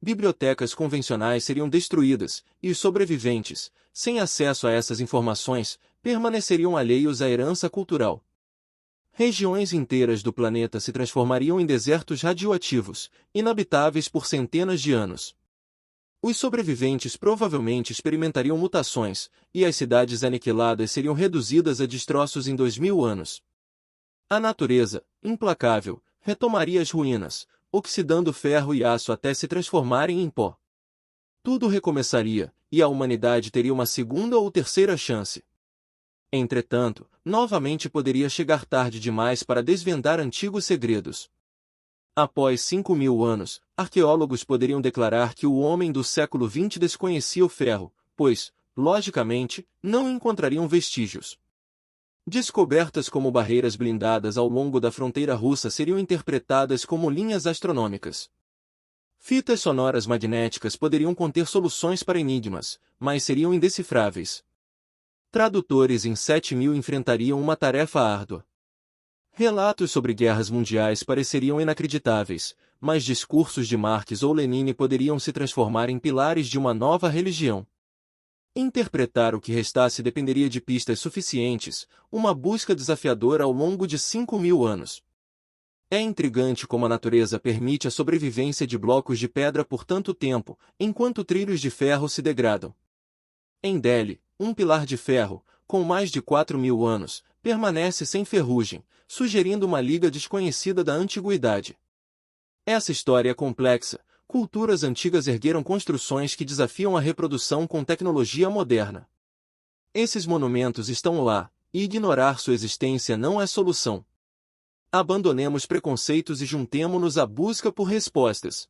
Speaker 1: Bibliotecas convencionais seriam destruídas, e os sobreviventes, sem acesso a essas informações, permaneceriam alheios à herança cultural. Regiões inteiras do planeta se transformariam em desertos radioativos, inabitáveis por centenas de anos. Os sobreviventes provavelmente experimentariam mutações, e as cidades aniquiladas seriam reduzidas a destroços em 2000 anos. A natureza, implacável, retomaria as ruínas, oxidando ferro e aço até se transformarem em pó. Tudo recomeçaria, e a humanidade teria uma segunda ou terceira chance. Entretanto, novamente poderia chegar tarde demais para desvendar antigos segredos. Após 5.000 anos, arqueólogos poderiam declarar que o homem do século XX desconhecia o ferro, pois, logicamente, não encontrariam vestígios. Descobertas como barreiras blindadas ao longo da fronteira russa seriam interpretadas como linhas astronômicas. Fitas sonoras magnéticas poderiam conter soluções para enigmas, mas seriam indecifráveis. Tradutores em 7.000 enfrentariam uma tarefa árdua. Relatos sobre guerras mundiais pareceriam inacreditáveis, mas discursos de Marx ou Lenin poderiam se transformar em pilares de uma nova religião. Interpretar o que restasse dependeria de pistas suficientes, uma busca desafiadora ao longo de 5.000 anos. É intrigante como a natureza permite a sobrevivência de blocos de pedra por tanto tempo, enquanto trilhos de ferro se degradam. Em Delhi, um pilar de ferro, com mais de 4.000 anos, permanece sem ferrugem, sugerindo uma liga desconhecida da antiguidade. Essa história é complexa. Culturas antigas ergueram construções que desafiam a reprodução com tecnologia moderna. Esses monumentos estão lá, e ignorar sua existência não é solução. Abandonemos preconceitos e juntemo-nos à busca por respostas.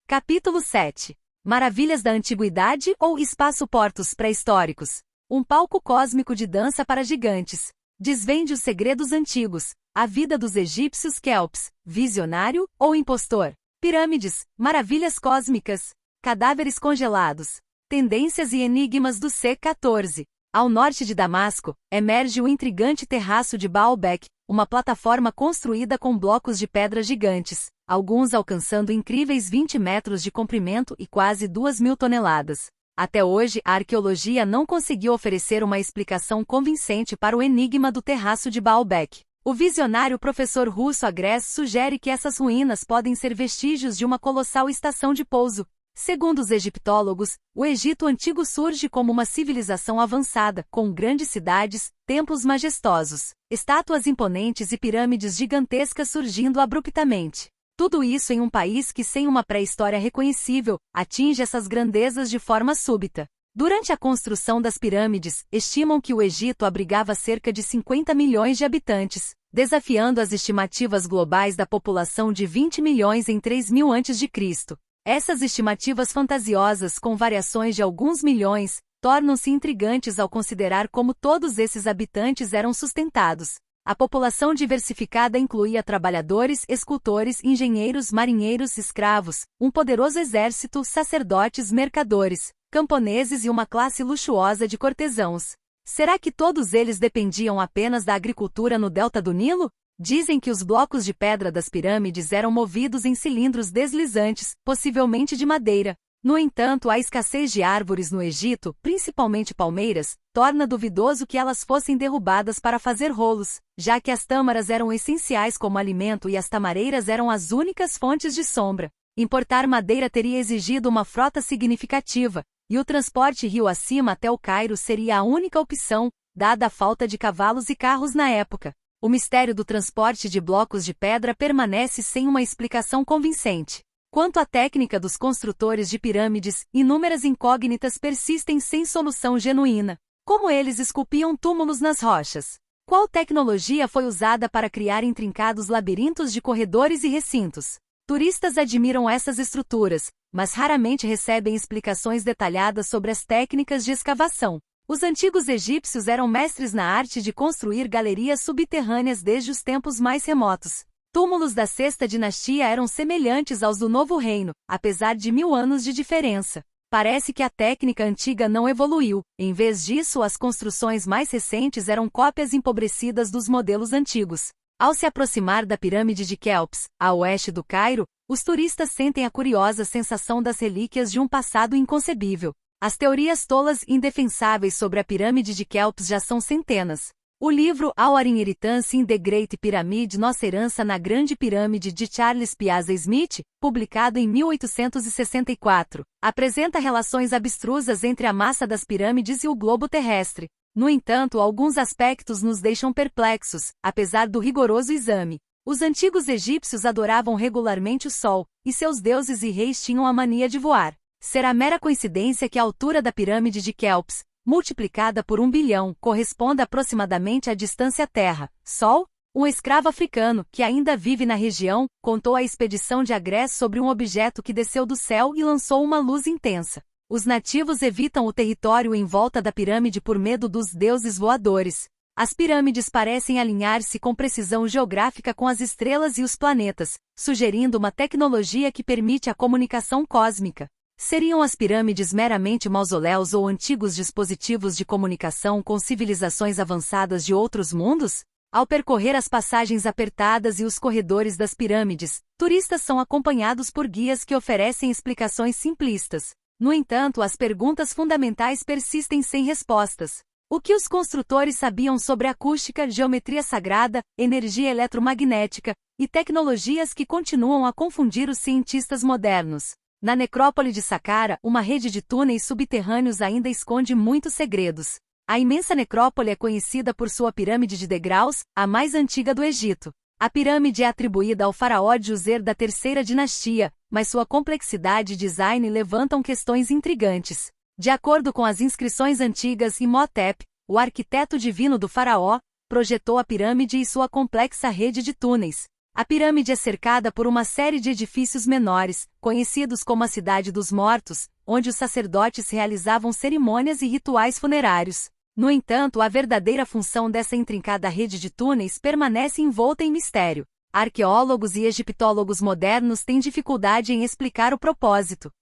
Speaker 2: Capítulo 7. Maravilhas da Antiguidade ou Espaço-Portos Pré-Históricos. Um palco cósmico de dança para gigantes. Desvende os segredos antigos. A vida dos egípcios Kelps. Visionário ou impostor? Pirâmides, maravilhas cósmicas, cadáveres congelados, tendências e enigmas do C-14. Ao norte de Damasco, emerge o intrigante terraço de Baalbek, uma plataforma construída com blocos de pedra gigantes, alguns alcançando incríveis 20 metros de comprimento e quase 2.000 toneladas. Até hoje, a arqueologia não conseguiu oferecer uma explicação convincente para o enigma do terraço de Baalbek. O visionário professor russo Agreste sugere que essas ruínas podem ser vestígios de uma colossal estação de pouso. Segundo os egiptólogos, o Egito Antigo surge como uma civilização avançada, com grandes cidades, templos majestosos, estátuas imponentes e pirâmides gigantescas surgindo abruptamente. Tudo isso em um país que, sem uma pré-história reconhecível, atinge essas grandezas de forma súbita. Durante a construção das pirâmides, estimam que o Egito abrigava cerca de 50 milhões de habitantes, desafiando as estimativas globais da população de 20 milhões em 3.000 a.C. Essas estimativas fantasiosas, com variações de alguns milhões, tornam-se intrigantes ao considerar como todos esses habitantes eram sustentados. A população diversificada incluía trabalhadores, escultores, engenheiros, marinheiros, escravos, um poderoso exército, sacerdotes, mercadores, camponeses e uma classe luxuosa de cortesãos. Será que todos eles dependiam apenas da agricultura no delta do Nilo? Dizem que os blocos de pedra das pirâmides eram movidos em cilindros deslizantes, possivelmente de madeira. No entanto, a escassez de árvores no Egito, principalmente palmeiras, torna duvidoso que elas fossem derrubadas para fazer rolos, já que as tâmaras eram essenciais como alimento e as tamareiras eram as únicas fontes de sombra. Importar madeira teria exigido uma frota significativa, e o transporte rio acima até o Cairo seria a única opção, dada a falta de cavalos e carros na época. O mistério do transporte de blocos de pedra permanece sem uma explicação convincente. Quanto à técnica dos construtores de pirâmides, inúmeras incógnitas persistem sem solução genuína. Como eles esculpiam túmulos nas rochas? Qual tecnologia foi usada para criar intrincados labirintos de corredores e recintos? Turistas admiram essas estruturas, mas raramente recebem explicações detalhadas sobre as técnicas de escavação. Os antigos egípcios eram mestres na arte de construir galerias subterrâneas desde os tempos mais remotos. Túmulos da sexta dinastia eram semelhantes aos do Novo Reino, apesar de 1.000 anos de diferença. Parece que a técnica antiga não evoluiu, em vez disso as construções mais recentes eram cópias empobrecidas dos modelos antigos. Ao se aproximar da pirâmide de Kelps, a oeste do Cairo, os turistas sentem a curiosa sensação das relíquias de um passado inconcebível. As teorias tolas e indefensáveis sobre a pirâmide de Kelps já são centenas. O livro Our Inheritance in the Great Pyramid, Nossa Herança na Grande Pirâmide, de Charles Piazza Smith, publicado em 1864, apresenta relações abstrusas entre a massa das pirâmides e o globo terrestre. No entanto, alguns aspectos nos deixam perplexos, apesar do rigoroso exame. Os antigos egípcios adoravam regularmente o sol, e seus deuses e reis tinham a mania de voar. Será mera coincidência que a altura da pirâmide de Kelps, multiplicada por 1 bilhão, corresponda aproximadamente à distância Terra-Sol? Um escravo africano, que ainda vive na região, contou à expedição de Agreste sobre um objeto que desceu do céu e lançou uma luz intensa. Os nativos evitam o território em volta da pirâmide por medo dos deuses voadores. As pirâmides parecem alinhar-se com precisão geográfica com as estrelas e os planetas, sugerindo uma tecnologia que permite a comunicação cósmica. Seriam as pirâmides meramente mausoléus ou antigos dispositivos de comunicação com civilizações avançadas de outros mundos? Ao percorrer as passagens apertadas e os corredores das pirâmides, turistas são acompanhados por guias que oferecem explicações simplistas. No entanto, as perguntas fundamentais persistem sem respostas. O que os construtores sabiam sobre acústica, geometria sagrada, energia eletromagnética e tecnologias que continuam a confundir os cientistas modernos? Na necrópole de Saqqara, uma rede de túneis subterrâneos ainda esconde muitos segredos. A imensa necrópole é conhecida por sua pirâmide de degraus, a mais antiga do Egito. A pirâmide é atribuída ao faraó Djoser da terceira dinastia, mas sua complexidade e design levantam questões intrigantes. De acordo com as inscrições antigas, Imhotep, o arquiteto divino do faraó, projetou a pirâmide e sua complexa rede de túneis. A pirâmide é cercada por uma série de edifícios menores, conhecidos como a Cidade dos Mortos, onde os sacerdotes realizavam cerimônias e rituais funerários. No entanto, a verdadeira função dessa intrincada rede de túneis permanece envolta em mistério. Arqueólogos e egiptólogos modernos têm dificuldade em explicar o propósito.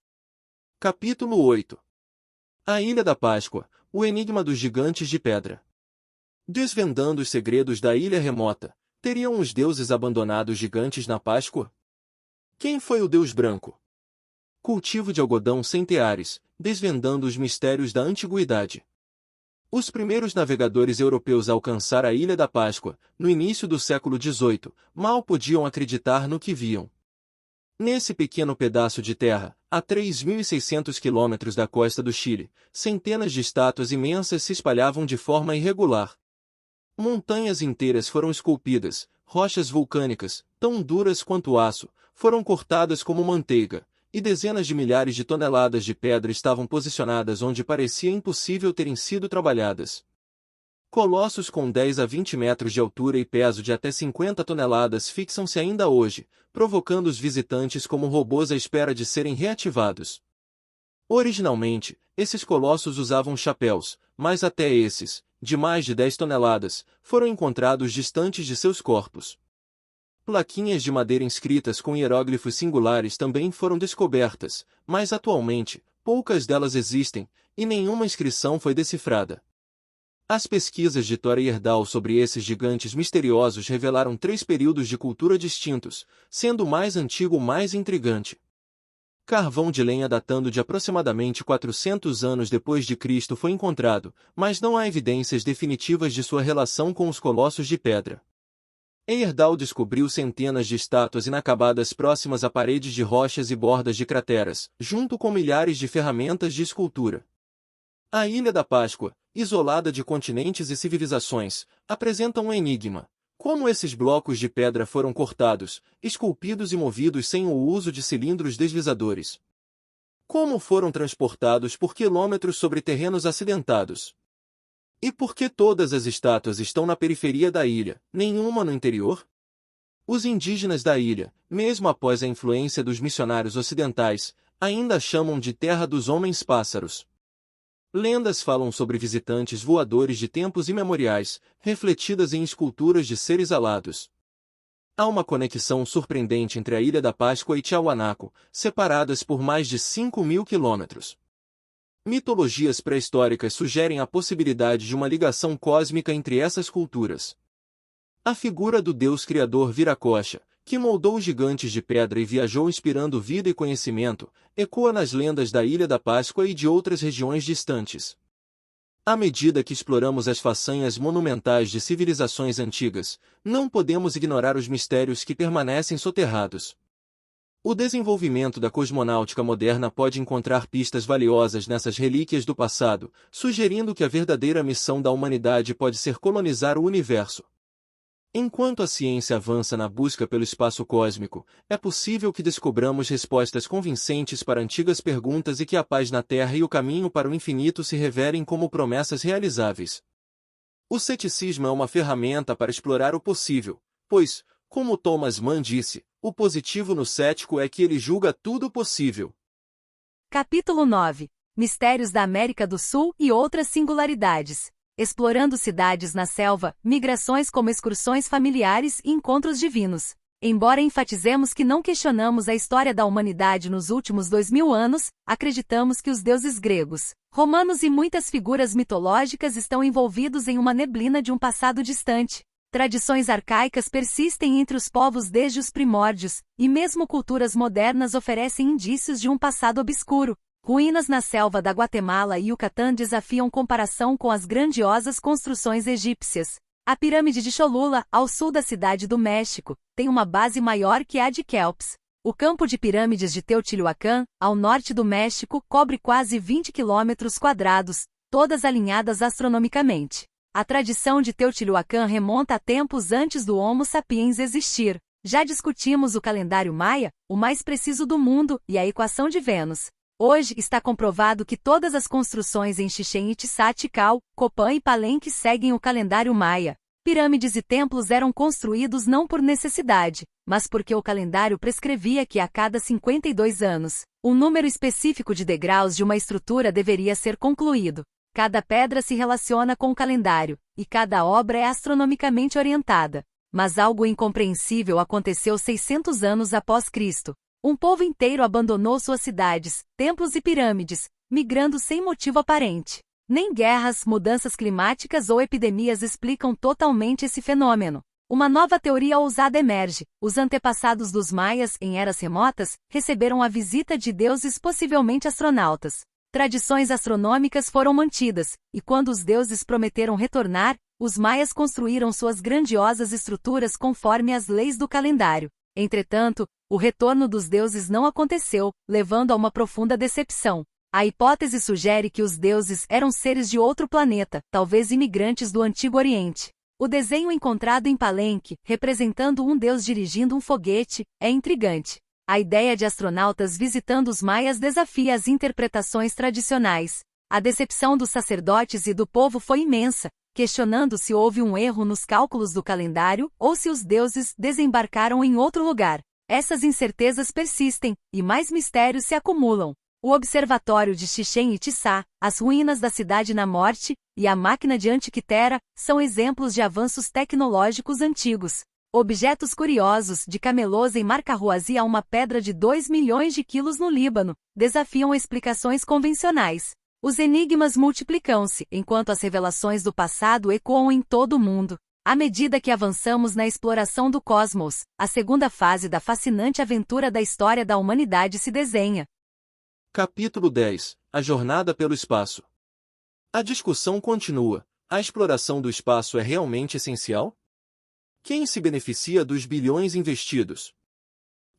Speaker 1: Capítulo 8. A Ilha da Páscoa, o enigma dos gigantes de pedra. Desvendando os segredos da ilha remota, teriam os deuses abandonado os gigantes na Páscoa? Quem foi o Deus branco? Cultivo de algodão sem teares, desvendando os mistérios da antiguidade. Os primeiros navegadores europeus a alcançar a Ilha da Páscoa, no início do século XVIII, mal podiam acreditar no que viam. Nesse pequeno pedaço de terra, a 3.600 quilômetros da costa do Chile, centenas de estátuas imensas se espalhavam de forma irregular. Montanhas inteiras foram esculpidas, rochas vulcânicas, tão duras quanto aço, foram cortadas como manteiga, e dezenas de milhares de toneladas de pedra estavam posicionadas onde parecia impossível terem sido trabalhadas. Colossos com 10 a 20 metros de altura e peso de até 50 toneladas fixam-se ainda hoje, provocando os visitantes como robôs à espera de serem reativados. Originalmente, esses colossos usavam chapéus, mas até esses, de mais de 10 toneladas, foram encontrados distantes de seus corpos. Plaquinhas de madeira inscritas com hieróglifos singulares também foram descobertas, mas atualmente, poucas delas existem, e nenhuma inscrição foi decifrada. As pesquisas de Thor Heyerdahl sobre esses gigantes misteriosos revelaram 3 períodos de cultura distintos, sendo o mais antigo o mais intrigante. Carvão de lenha datando de aproximadamente 400 anos depois de Cristo foi encontrado, mas não há evidências definitivas de sua relação com os colossos de pedra. Heyerdahl descobriu centenas de estátuas inacabadas próximas a paredes de rochas e bordas de crateras, junto com milhares de ferramentas de escultura. A Ilha da Páscoa, isolada de continentes e civilizações, apresenta um enigma. Como esses blocos de pedra foram cortados, esculpidos e movidos sem o uso de cilindros deslizadores? Como foram transportados por quilômetros sobre terrenos acidentados? E por que todas as estátuas estão na periferia da ilha, nenhuma no interior? Os indígenas da ilha, mesmo após a influência dos missionários ocidentais, ainda a chamam de Terra dos Homens-Pássaros. Lendas falam sobre visitantes voadores de tempos imemoriais, refletidas em esculturas de seres alados. Há uma conexão surpreendente entre a Ilha da Páscoa e Tiahuanaco, separadas por mais de 5.000 quilômetros. Mitologias pré-históricas sugerem a possibilidade de uma ligação cósmica entre essas culturas. A figura do Deus Criador Viracocha, que moldou os gigantes de pedra e viajou inspirando vida e conhecimento, ecoa nas lendas da Ilha da Páscoa e de outras regiões distantes. À medida que exploramos as façanhas monumentais de civilizações antigas, não podemos ignorar os mistérios que permanecem soterrados. O desenvolvimento da cosmonáutica moderna pode encontrar pistas valiosas nessas relíquias do passado, sugerindo que a verdadeira missão da humanidade pode ser colonizar o universo. Enquanto a ciência avança na busca pelo espaço cósmico, é possível que descobramos respostas convincentes para antigas perguntas e que a paz na Terra e o caminho para o infinito se revelem como promessas realizáveis. O ceticismo é uma ferramenta para explorar o possível, pois, como Thomas Mann disse, o positivo no cético é que ele julga tudo possível.
Speaker 2: Capítulo 9. Mistérios da América do Sul e outras singularidades. Explorando cidades na selva, migrações como excursões familiares e encontros divinos. Embora enfatizemos que não questionamos a história da humanidade nos últimos 2000 anos, acreditamos que os deuses gregos, romanos e muitas figuras mitológicas estão envolvidos em uma neblina de um passado distante. Tradições arcaicas persistem entre os povos desde os primórdios, e mesmo culturas modernas oferecem indícios de um passado obscuro. Ruínas na selva da Guatemala e Yucatán desafiam comparação com as grandiosas construções egípcias. A pirâmide de Cholula, ao sul da cidade do México, tem uma base maior que a de Kelps. O campo de pirâmides de Teotihuacan, ao norte do México, cobre quase 20 quilômetros quadrados, todas alinhadas astronomicamente. A tradição de Teotihuacan remonta a tempos antes do Homo sapiens existir. Já discutimos o calendário maia, o mais preciso do mundo, e a equação de Vênus. Hoje está comprovado que todas as construções em Chichén Itzá, Tikal, Copán e Palenque seguem o calendário maia. Pirâmides e templos eram construídos não por necessidade, mas porque o calendário prescrevia que a cada 52 anos, um número específico de degraus de uma estrutura deveria ser concluído. Cada pedra se relaciona com o calendário, e cada obra é astronomicamente orientada. Mas algo incompreensível aconteceu 600 anos após Cristo. Um povo inteiro abandonou suas cidades, templos e pirâmides, migrando sem motivo aparente. Nem guerras, mudanças climáticas ou epidemias explicam totalmente esse fenômeno. Uma nova teoria ousada emerge. Os antepassados dos maias, em eras remotas, receberam a visita de deuses, possivelmente astronautas. Tradições astronômicas foram mantidas, e quando os deuses prometeram retornar, os maias construíram suas grandiosas estruturas conforme as leis do calendário. Entretanto, o retorno dos deuses não aconteceu, levando a uma profunda decepção. A hipótese sugere que os deuses eram seres de outro planeta, talvez imigrantes do Antigo Oriente. O desenho encontrado em Palenque, representando um deus dirigindo um foguete, é intrigante. A ideia de astronautas visitando os maias desafia as interpretações tradicionais. A decepção dos sacerdotes e do povo foi imensa, questionando se houve um erro nos cálculos do calendário ou se os deuses desembarcaram em outro lugar. Essas incertezas persistem, e mais mistérios se acumulam. O Observatório de Chichén Itzá, as ruínas da Cidade na Morte e a máquina de Antiquitera são exemplos de avanços tecnológicos antigos. Objetos curiosos, de camelôs em Marcahuasi a uma pedra de 2 milhões de quilos no Líbano, desafiam explicações convencionais. Os enigmas multiplicam-se, enquanto as revelações do passado ecoam em todo o mundo. À medida que avançamos na exploração do cosmos, a segunda fase da fascinante aventura da história da humanidade se desenha.
Speaker 1: Capítulo 10 – A jornada pelo espaço. A discussão continua. A exploração do espaço é realmente essencial? Quem se beneficia dos bilhões investidos?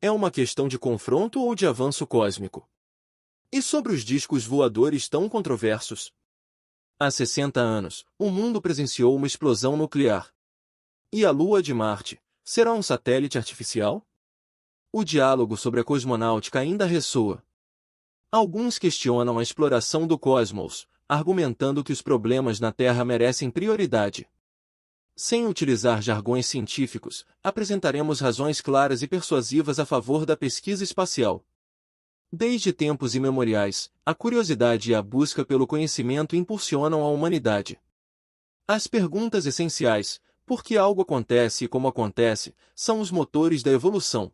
Speaker 1: É uma questão de confronto ou de avanço cósmico? E sobre os discos voadores tão controversos? Há 60 anos, o mundo presenciou uma explosão nuclear. E a Lua de Marte, será um satélite artificial? O diálogo sobre a cosmonáutica ainda ressoa. Alguns questionam a exploração do cosmos, argumentando que os problemas na Terra merecem prioridade. Sem utilizar jargões científicos, apresentaremos razões claras e persuasivas a favor da pesquisa espacial. Desde tempos imemoriais, a curiosidade e a busca pelo conhecimento impulsionam a humanidade. As perguntas essenciais, por que algo acontece e como acontece, são os motores da evolução.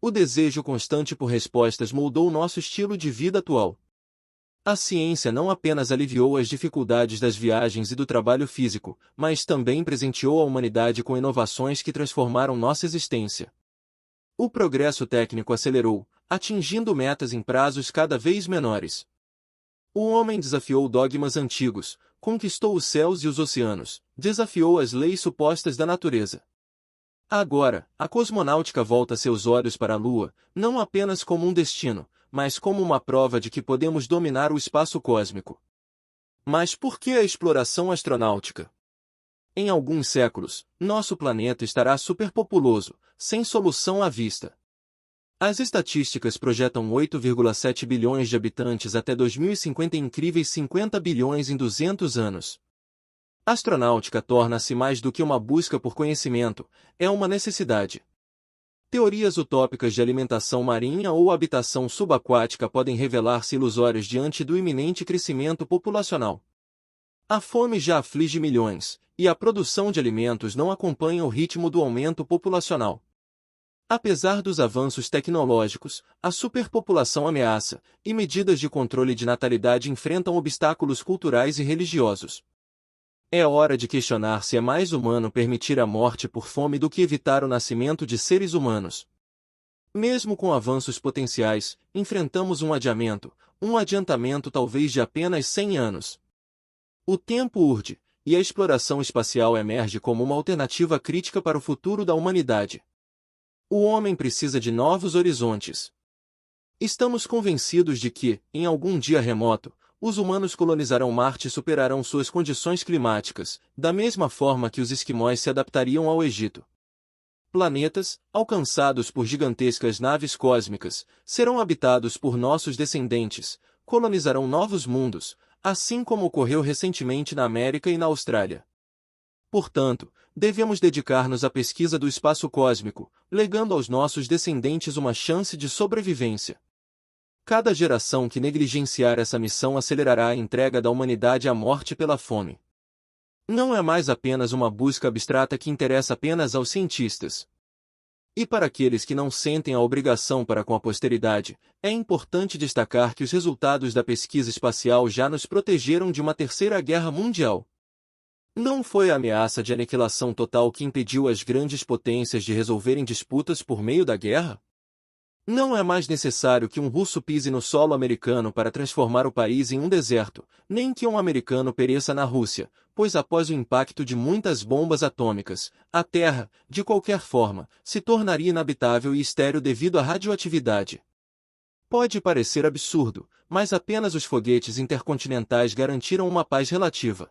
Speaker 1: O desejo constante por respostas moldou nosso estilo de vida atual. A ciência não apenas aliviou as dificuldades das viagens e do trabalho físico, mas também presenteou a humanidade com inovações que transformaram nossa existência. O progresso técnico acelerou, atingindo metas em prazos cada vez menores. O homem desafiou dogmas antigos, conquistou os céus e os oceanos, desafiou as leis supostas da natureza. Agora, a cosmonáutica volta seus olhos para a Lua, não apenas como um destino, mas como uma prova de que podemos dominar o espaço cósmico. Mas por que a exploração astronáutica? Em alguns séculos, nosso planeta estará superpopuloso, sem solução à vista. As estatísticas projetam 8,7 bilhões de habitantes até 2050 e incríveis 50 bilhões em 200 anos. A astronáutica torna-se mais do que uma busca por conhecimento, é uma necessidade. Teorias utópicas de alimentação marinha ou habitação subaquática podem revelar-se ilusórias diante do iminente crescimento populacional. A fome já aflige milhões, e a produção de alimentos não acompanha o ritmo do aumento populacional. Apesar dos avanços tecnológicos, a superpopulação ameaça, e medidas de controle de natalidade enfrentam obstáculos culturais e religiosos. É hora de questionar se é mais humano permitir a morte por fome do que evitar o nascimento de seres humanos. Mesmo com avanços potenciais, enfrentamos um adiamento, um adiantamento talvez de apenas 100 anos. O tempo urge, e a exploração espacial emerge como uma alternativa crítica para o futuro da humanidade. O homem precisa de novos horizontes. Estamos convencidos de que, em algum dia remoto, os humanos colonizarão Marte e superarão suas condições climáticas, da mesma forma que os esquimós se adaptariam ao Egito. Planetas, alcançados por gigantescas naves cósmicas, serão habitados por nossos descendentes, colonizarão novos mundos, assim como ocorreu recentemente na América e na Austrália. Portanto, devemos dedicar-nos à pesquisa do espaço cósmico, legando aos nossos descendentes uma chance de sobrevivência. Cada geração que negligenciar essa missão acelerará a entrega da humanidade à morte pela fome. Não é mais apenas uma busca abstrata que interessa apenas aos cientistas. E para aqueles que não sentem a obrigação para com a posteridade, é importante destacar que os resultados da pesquisa espacial já nos protegeram de uma terceira guerra mundial. Não foi a ameaça de aniquilação total que impediu as grandes potências de resolverem disputas por meio da guerra? Não é mais necessário que um russo pise no solo americano para transformar o país em um deserto, nem que um americano pereça na Rússia, pois após o impacto de muitas bombas atômicas, a Terra, de qualquer forma, se tornaria inabitável e estéril devido à radioatividade. Pode parecer absurdo, mas apenas os foguetes intercontinentais garantiram uma paz relativa.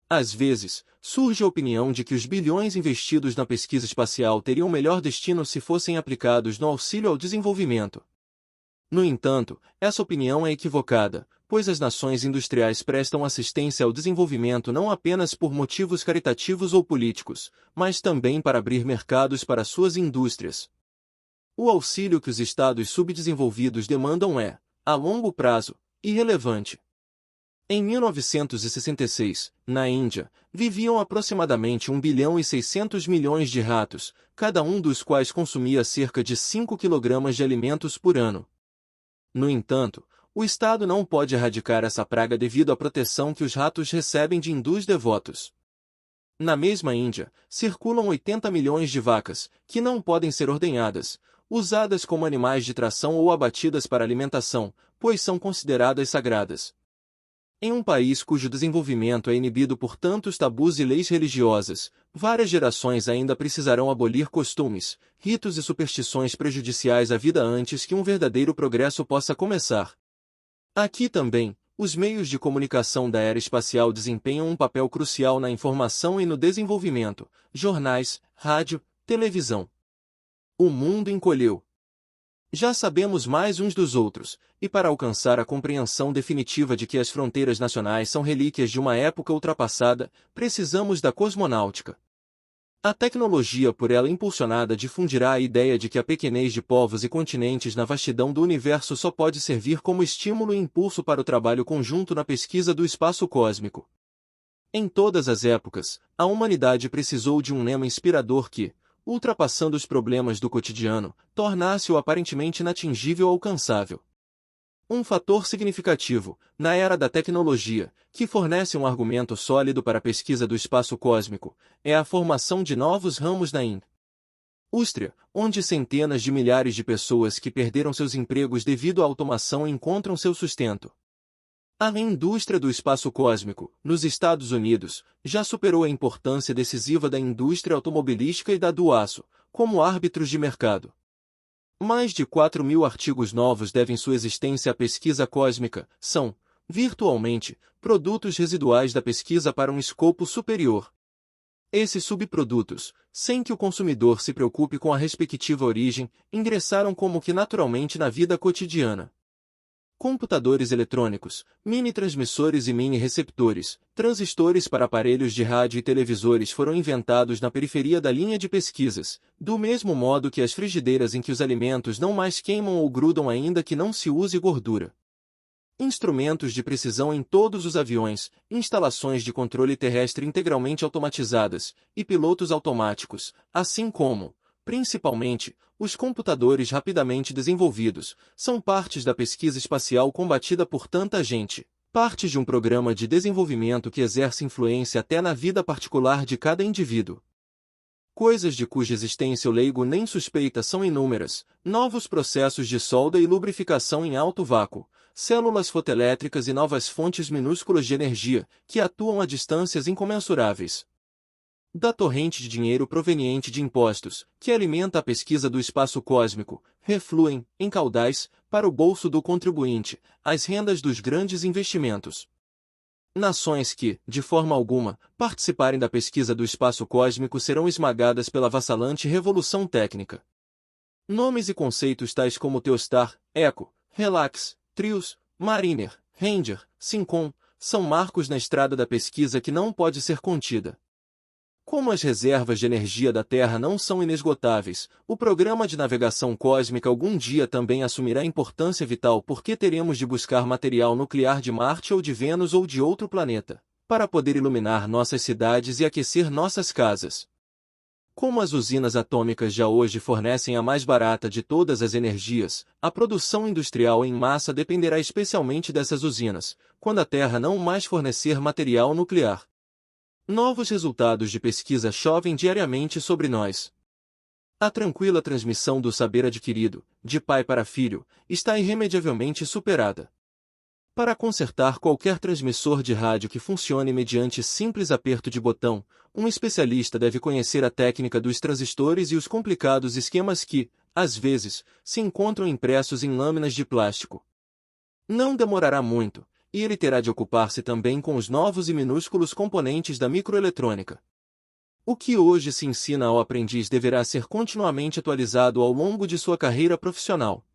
Speaker 1: Às vezes, surge a opinião de que os bilhões investidos na pesquisa espacial teriam melhor destino se fossem aplicados no auxílio ao desenvolvimento. No entanto, essa opinião é equivocada, pois as nações industriais prestam assistência ao desenvolvimento não apenas por motivos caritativos ou políticos, mas também para abrir mercados para suas indústrias. O auxílio que os estados subdesenvolvidos demandam é, a longo prazo, irrelevante. Em 1966, na Índia, viviam aproximadamente 1,6 bilhão de ratos, cada um dos quais consumia cerca de 5 kg de alimentos por ano. No entanto, o Estado não pode erradicar essa praga devido à proteção que os ratos recebem de hindus devotos. Na mesma Índia, circulam 80 milhões de vacas, que não podem ser ordenhadas, usadas como animais de tração ou abatidas para alimentação, pois são consideradas sagradas. Em um país cujo desenvolvimento é inibido por tantos tabus e leis religiosas, várias gerações ainda precisarão abolir costumes, ritos e superstições prejudiciais à vida antes que um verdadeiro progresso possa começar. Aqui também, os meios de comunicação da era espacial desempenham um papel crucial na informação e no desenvolvimento: jornais, rádio, televisão. O mundo encolheu. Já sabemos mais uns dos outros, e para alcançar a compreensão definitiva de que as fronteiras nacionais são relíquias de uma época ultrapassada, precisamos da cosmonáutica. A tecnologia por ela impulsionada difundirá a ideia de que a pequenez de povos e continentes na vastidão do universo só pode servir como estímulo e impulso para o trabalho conjunto na pesquisa do espaço cósmico. Em todas as épocas, a humanidade precisou de um lema inspirador que, ultrapassando os problemas do cotidiano, tornasse-o aparentemente inatingível ou alcançável. Um fator significativo, na era da tecnologia, que fornece um argumento sólido para a pesquisa do espaço cósmico, é a formação de novos ramos na indústria, onde centenas de milhares de pessoas que perderam seus empregos devido à automação encontram seu sustento. A indústria do espaço cósmico, nos Estados Unidos, já superou a importância decisiva da indústria automobilística e da do aço, como árbitros de mercado. Mais de 4.000 artigos novos devem sua existência à pesquisa cósmica, são, virtualmente, produtos residuais da pesquisa para um escopo superior. Esses subprodutos, sem que o consumidor se preocupe com a respectiva origem, ingressaram como que naturalmente na vida cotidiana. Computadores eletrônicos, mini-transmissores e mini-receptores, transistores para aparelhos de rádio e televisores foram inventados na periferia da linha de pesquisas, do mesmo modo que as frigideiras em que os alimentos não mais queimam ou grudam ainda que não se use gordura. Instrumentos de precisão em todos os aviões, instalações de controle terrestre integralmente automatizadas, e pilotos automáticos, assim como, principalmente, os computadores rapidamente desenvolvidos, são partes da pesquisa espacial combatida por tanta gente, partes de um programa de desenvolvimento que exerce influência até na vida particular de cada indivíduo. Coisas de cuja existência o leigo nem suspeita são inúmeras: novos processos de solda e lubrificação em alto vácuo, células fotoelétricas e novas fontes minúsculas de energia, que atuam a distâncias incomensuráveis. Da torrente de dinheiro proveniente de impostos, que alimenta a pesquisa do espaço cósmico, refluem, em caudais, para o bolso do contribuinte, as rendas dos grandes investimentos. Nações que, de forma alguma, participarem da pesquisa do espaço cósmico serão esmagadas pela vassalante revolução técnica. Nomes e conceitos tais como Teostar, Echo, Relax, Trios, Mariner, Ranger, Syncon, são marcos na estrada da pesquisa que não pode ser contida. Como as reservas de energia da Terra não são inesgotáveis, o programa de navegação cósmica algum dia também assumirá importância vital porque teremos de buscar material nuclear de Marte ou de Vênus ou de outro planeta, para poder iluminar nossas cidades e aquecer nossas casas. Como as usinas atômicas já hoje fornecem a mais barata de todas as energias, a produção industrial em massa dependerá especialmente dessas usinas, quando a Terra não mais fornecer material nuclear. Novos resultados de pesquisa chovem diariamente sobre nós. A tranquila transmissão do saber adquirido, de pai para filho, está irremediavelmente superada. Para consertar qualquer transmissor de rádio que funcione mediante simples aperto de botão, um especialista deve conhecer a técnica dos transistores e os complicados esquemas que, às vezes, se encontram impressos em lâminas de plástico. Não demorará muito, e ele terá de ocupar-se também com os novos e minúsculos componentes da microeletrônica. O que hoje se ensina ao aprendiz deverá ser continuamente atualizado ao longo de sua carreira profissional.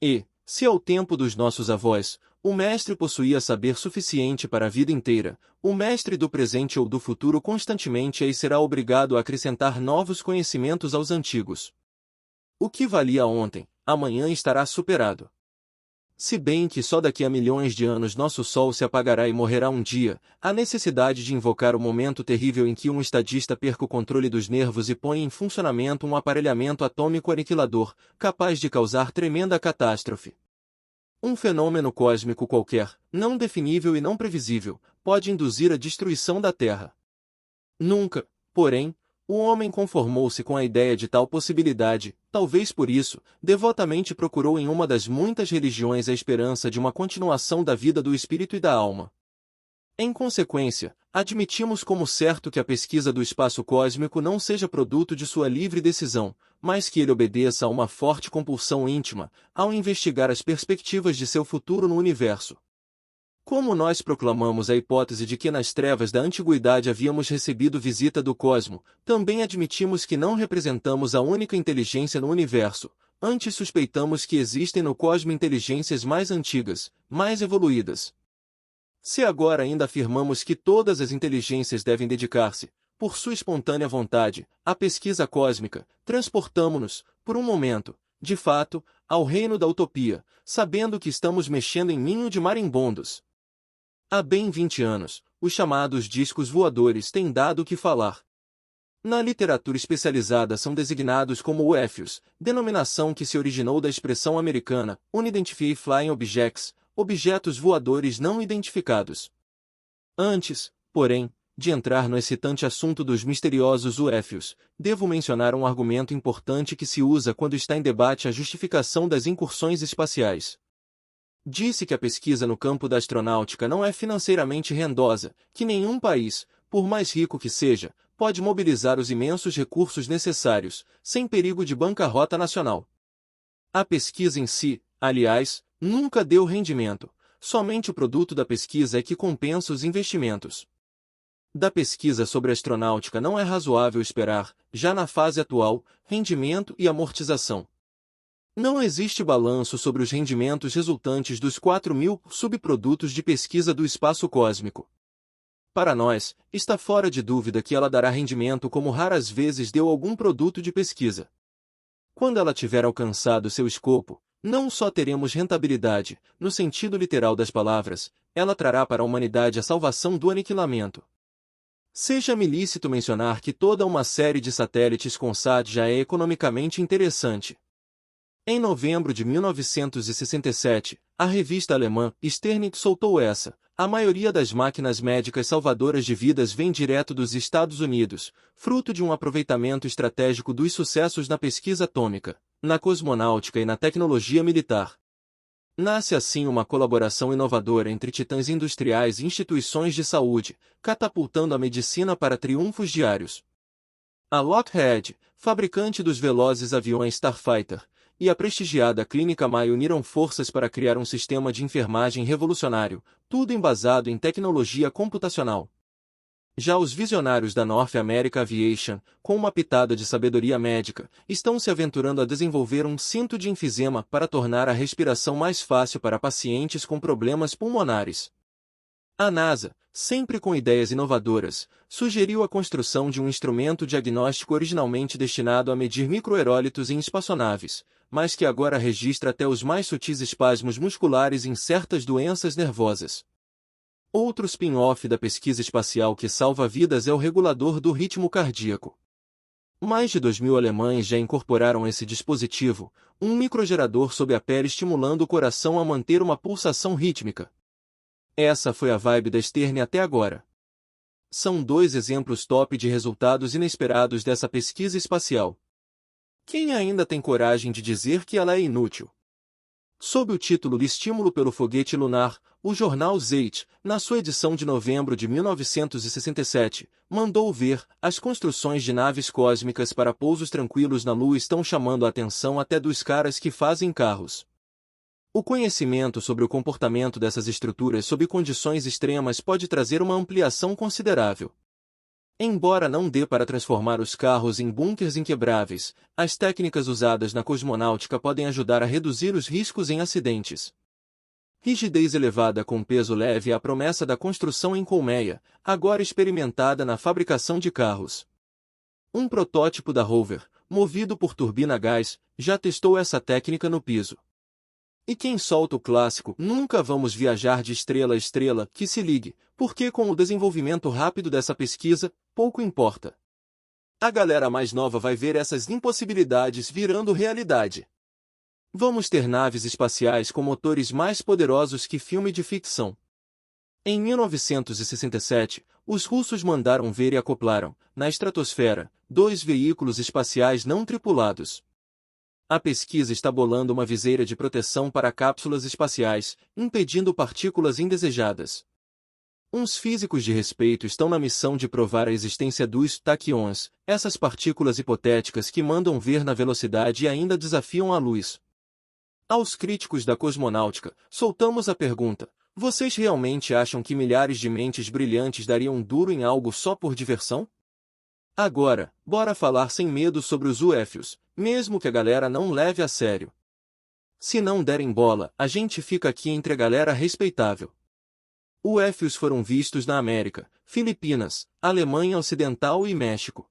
Speaker 1: E, se ao tempo dos nossos avós, o mestre possuía saber suficiente para a vida inteira, o mestre do presente ou do futuro constantemente será obrigado a acrescentar novos conhecimentos aos antigos. O que valia ontem, amanhã estará superado. Se bem que só daqui a milhões de anos nosso Sol se apagará e morrerá um dia, a necessidade de invocar o momento terrível em que um estadista perca o controle dos nervos e põe em funcionamento um aparelhamento atômico aniquilador, capaz de causar tremenda catástrofe. Um fenômeno cósmico qualquer, não definível e não previsível, pode induzir a destruição da Terra. Nunca, porém, o homem conformou-se com a ideia de tal possibilidade, talvez por isso, devotamente procurou em uma das muitas religiões a esperança de uma continuação da vida do espírito e da alma. Em consequência, admitimos como certo que a pesquisa do espaço cósmico não seja produto de sua livre decisão, mas que ele obedeça a uma forte compulsão íntima, ao investigar as perspectivas de seu futuro no universo. Como nós proclamamos a hipótese de que nas trevas da antiguidade havíamos recebido visita do cosmo, também admitimos que não representamos a única inteligência no universo, antes suspeitamos que existem no cosmo inteligências mais antigas, mais evoluídas. Se agora ainda afirmamos que todas as inteligências devem dedicar-se, por sua espontânea vontade, à pesquisa cósmica, transportamo-nos, por um momento, de fato, ao reino da utopia, sabendo que estamos mexendo em ninho de marimbondos. Há bem 20 anos, os chamados discos voadores têm dado o que falar. Na literatura especializada são designados como UFOs, denominação que se originou da expressão americana Unidentified Flying Objects, objetos voadores não identificados. Antes, porém, de entrar no excitante assunto dos misteriosos UFOs, devo mencionar um argumento importante que se usa quando está em debate a justificação das incursões espaciais. Disse que a pesquisa no campo da astronáutica não é financeiramente rendosa, que nenhum país, por mais rico que seja, pode mobilizar os imensos recursos necessários, sem perigo de bancarrota nacional. A pesquisa em si, aliás, nunca deu rendimento, somente o produto da pesquisa é que compensa os investimentos. Da pesquisa sobre astronáutica não é razoável esperar, já na fase atual, rendimento e amortização. Não existe balanço sobre os rendimentos resultantes dos 4.000 subprodutos de pesquisa do espaço cósmico. Para nós, está fora de dúvida que ela dará rendimento como raras vezes deu algum produto de pesquisa. Quando ela tiver alcançado seu escopo, não só teremos rentabilidade, no sentido literal das palavras, ela trará para a humanidade a salvação do aniquilamento. Seja-me lícito mencionar que toda uma série de satélites com SAT já é economicamente interessante. Em novembro de 1967, a revista alemã Sternit soltou essa. A maioria das máquinas médicas salvadoras de vidas vem direto dos Estados Unidos, fruto de um aproveitamento estratégico dos sucessos na pesquisa atômica, na cosmonáutica e na tecnologia militar. Nasce assim uma colaboração inovadora entre titãs industriais e instituições de saúde, catapultando a medicina para triunfos diários. A Lockheed, fabricante dos velozes aviões Starfighter, e a prestigiada Clínica Mayo uniram forças para criar um sistema de enfermagem revolucionário, tudo embasado em tecnologia computacional. Já os visionários da North America Aviation, com uma pitada de sabedoria médica, estão se aventurando a desenvolver um cinto de enfisema para tornar a respiração mais fácil para pacientes com problemas pulmonares. A NASA, sempre com ideias inovadoras, sugeriu a construção de um instrumento diagnóstico originalmente destinado a medir microaerólitos em espaçonaves, mas que agora registra até os mais sutis espasmos musculares em certas doenças nervosas. Outro spin-off da pesquisa espacial que salva vidas é o regulador do ritmo cardíaco. Mais de 2.000 alemães já incorporaram esse dispositivo, um microgerador sob a pele estimulando o coração a manter uma pulsação rítmica. Essa foi a vibe da Stern até agora. São 2 exemplos top de resultados inesperados dessa pesquisa espacial. Quem ainda tem coragem de dizer que ela é inútil? Sob o título de Estímulo pelo Foguete Lunar, o jornal Zeit, na sua edição de novembro de 1967, mandou ver: as construções de naves cósmicas para pousos tranquilos na Lua estão chamando a atenção até dos caras que fazem carros. O conhecimento sobre o comportamento dessas estruturas sob condições extremas pode trazer uma ampliação considerável. Embora não dê para transformar os carros em bunkers inquebráveis, as técnicas usadas na cosmonáutica podem ajudar a reduzir os riscos em acidentes. Rigidez elevada com peso leve é a promessa da construção em colmeia, agora experimentada na fabricação de carros. Um protótipo da Rover, movido por turbina a gás, já testou essa técnica no piso. E quem solta o clássico "nunca vamos viajar de estrela a estrela", que se ligue, porque com o desenvolvimento rápido dessa pesquisa, pouco importa. A galera mais nova vai ver essas impossibilidades virando realidade. Vamos ter naves espaciais com motores mais poderosos que filme de ficção. Em 1967, os russos mandaram ver e acoplaram, na estratosfera, 2 veículos espaciais não tripulados. A pesquisa está bolando uma viseira de proteção para cápsulas espaciais, impedindo partículas indesejadas. Uns físicos de respeito estão na missão de provar a existência dos taquions, essas partículas hipotéticas que mandam ver na velocidade e ainda desafiam a luz. Aos críticos da cosmonáutica, soltamos a pergunta: vocês realmente acham que milhares de mentes brilhantes dariam duro em algo só por diversão? Agora, bora falar sem medo sobre os UFOs, mesmo que a galera não leve a sério. Se não derem bola, a gente fica aqui entre a galera respeitável. UFOs foram vistos na América, Filipinas, Alemanha Ocidental e México.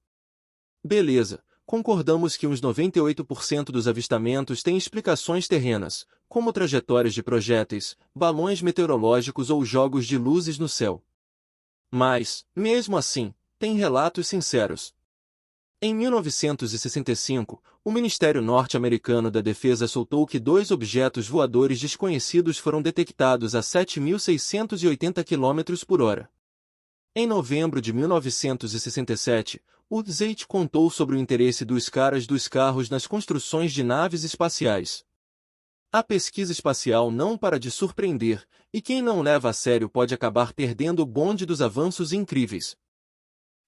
Speaker 1: Beleza, concordamos que uns 98% dos avistamentos têm explicações terrenas, como trajetórias de projéteis, balões meteorológicos ou jogos de luzes no céu. Mas, mesmo assim, tem relatos sinceros. Em 1965, o Ministério Norte-Americano da Defesa soltou que 2 objetos voadores desconhecidos foram detectados a 7.680 km/h. Em novembro de 1967, o Zeit contou sobre o interesse dos caras dos carros nas construções de naves espaciais. A pesquisa espacial não para de surpreender, e quem não leva a sério pode acabar perdendo o bonde dos avanços incríveis.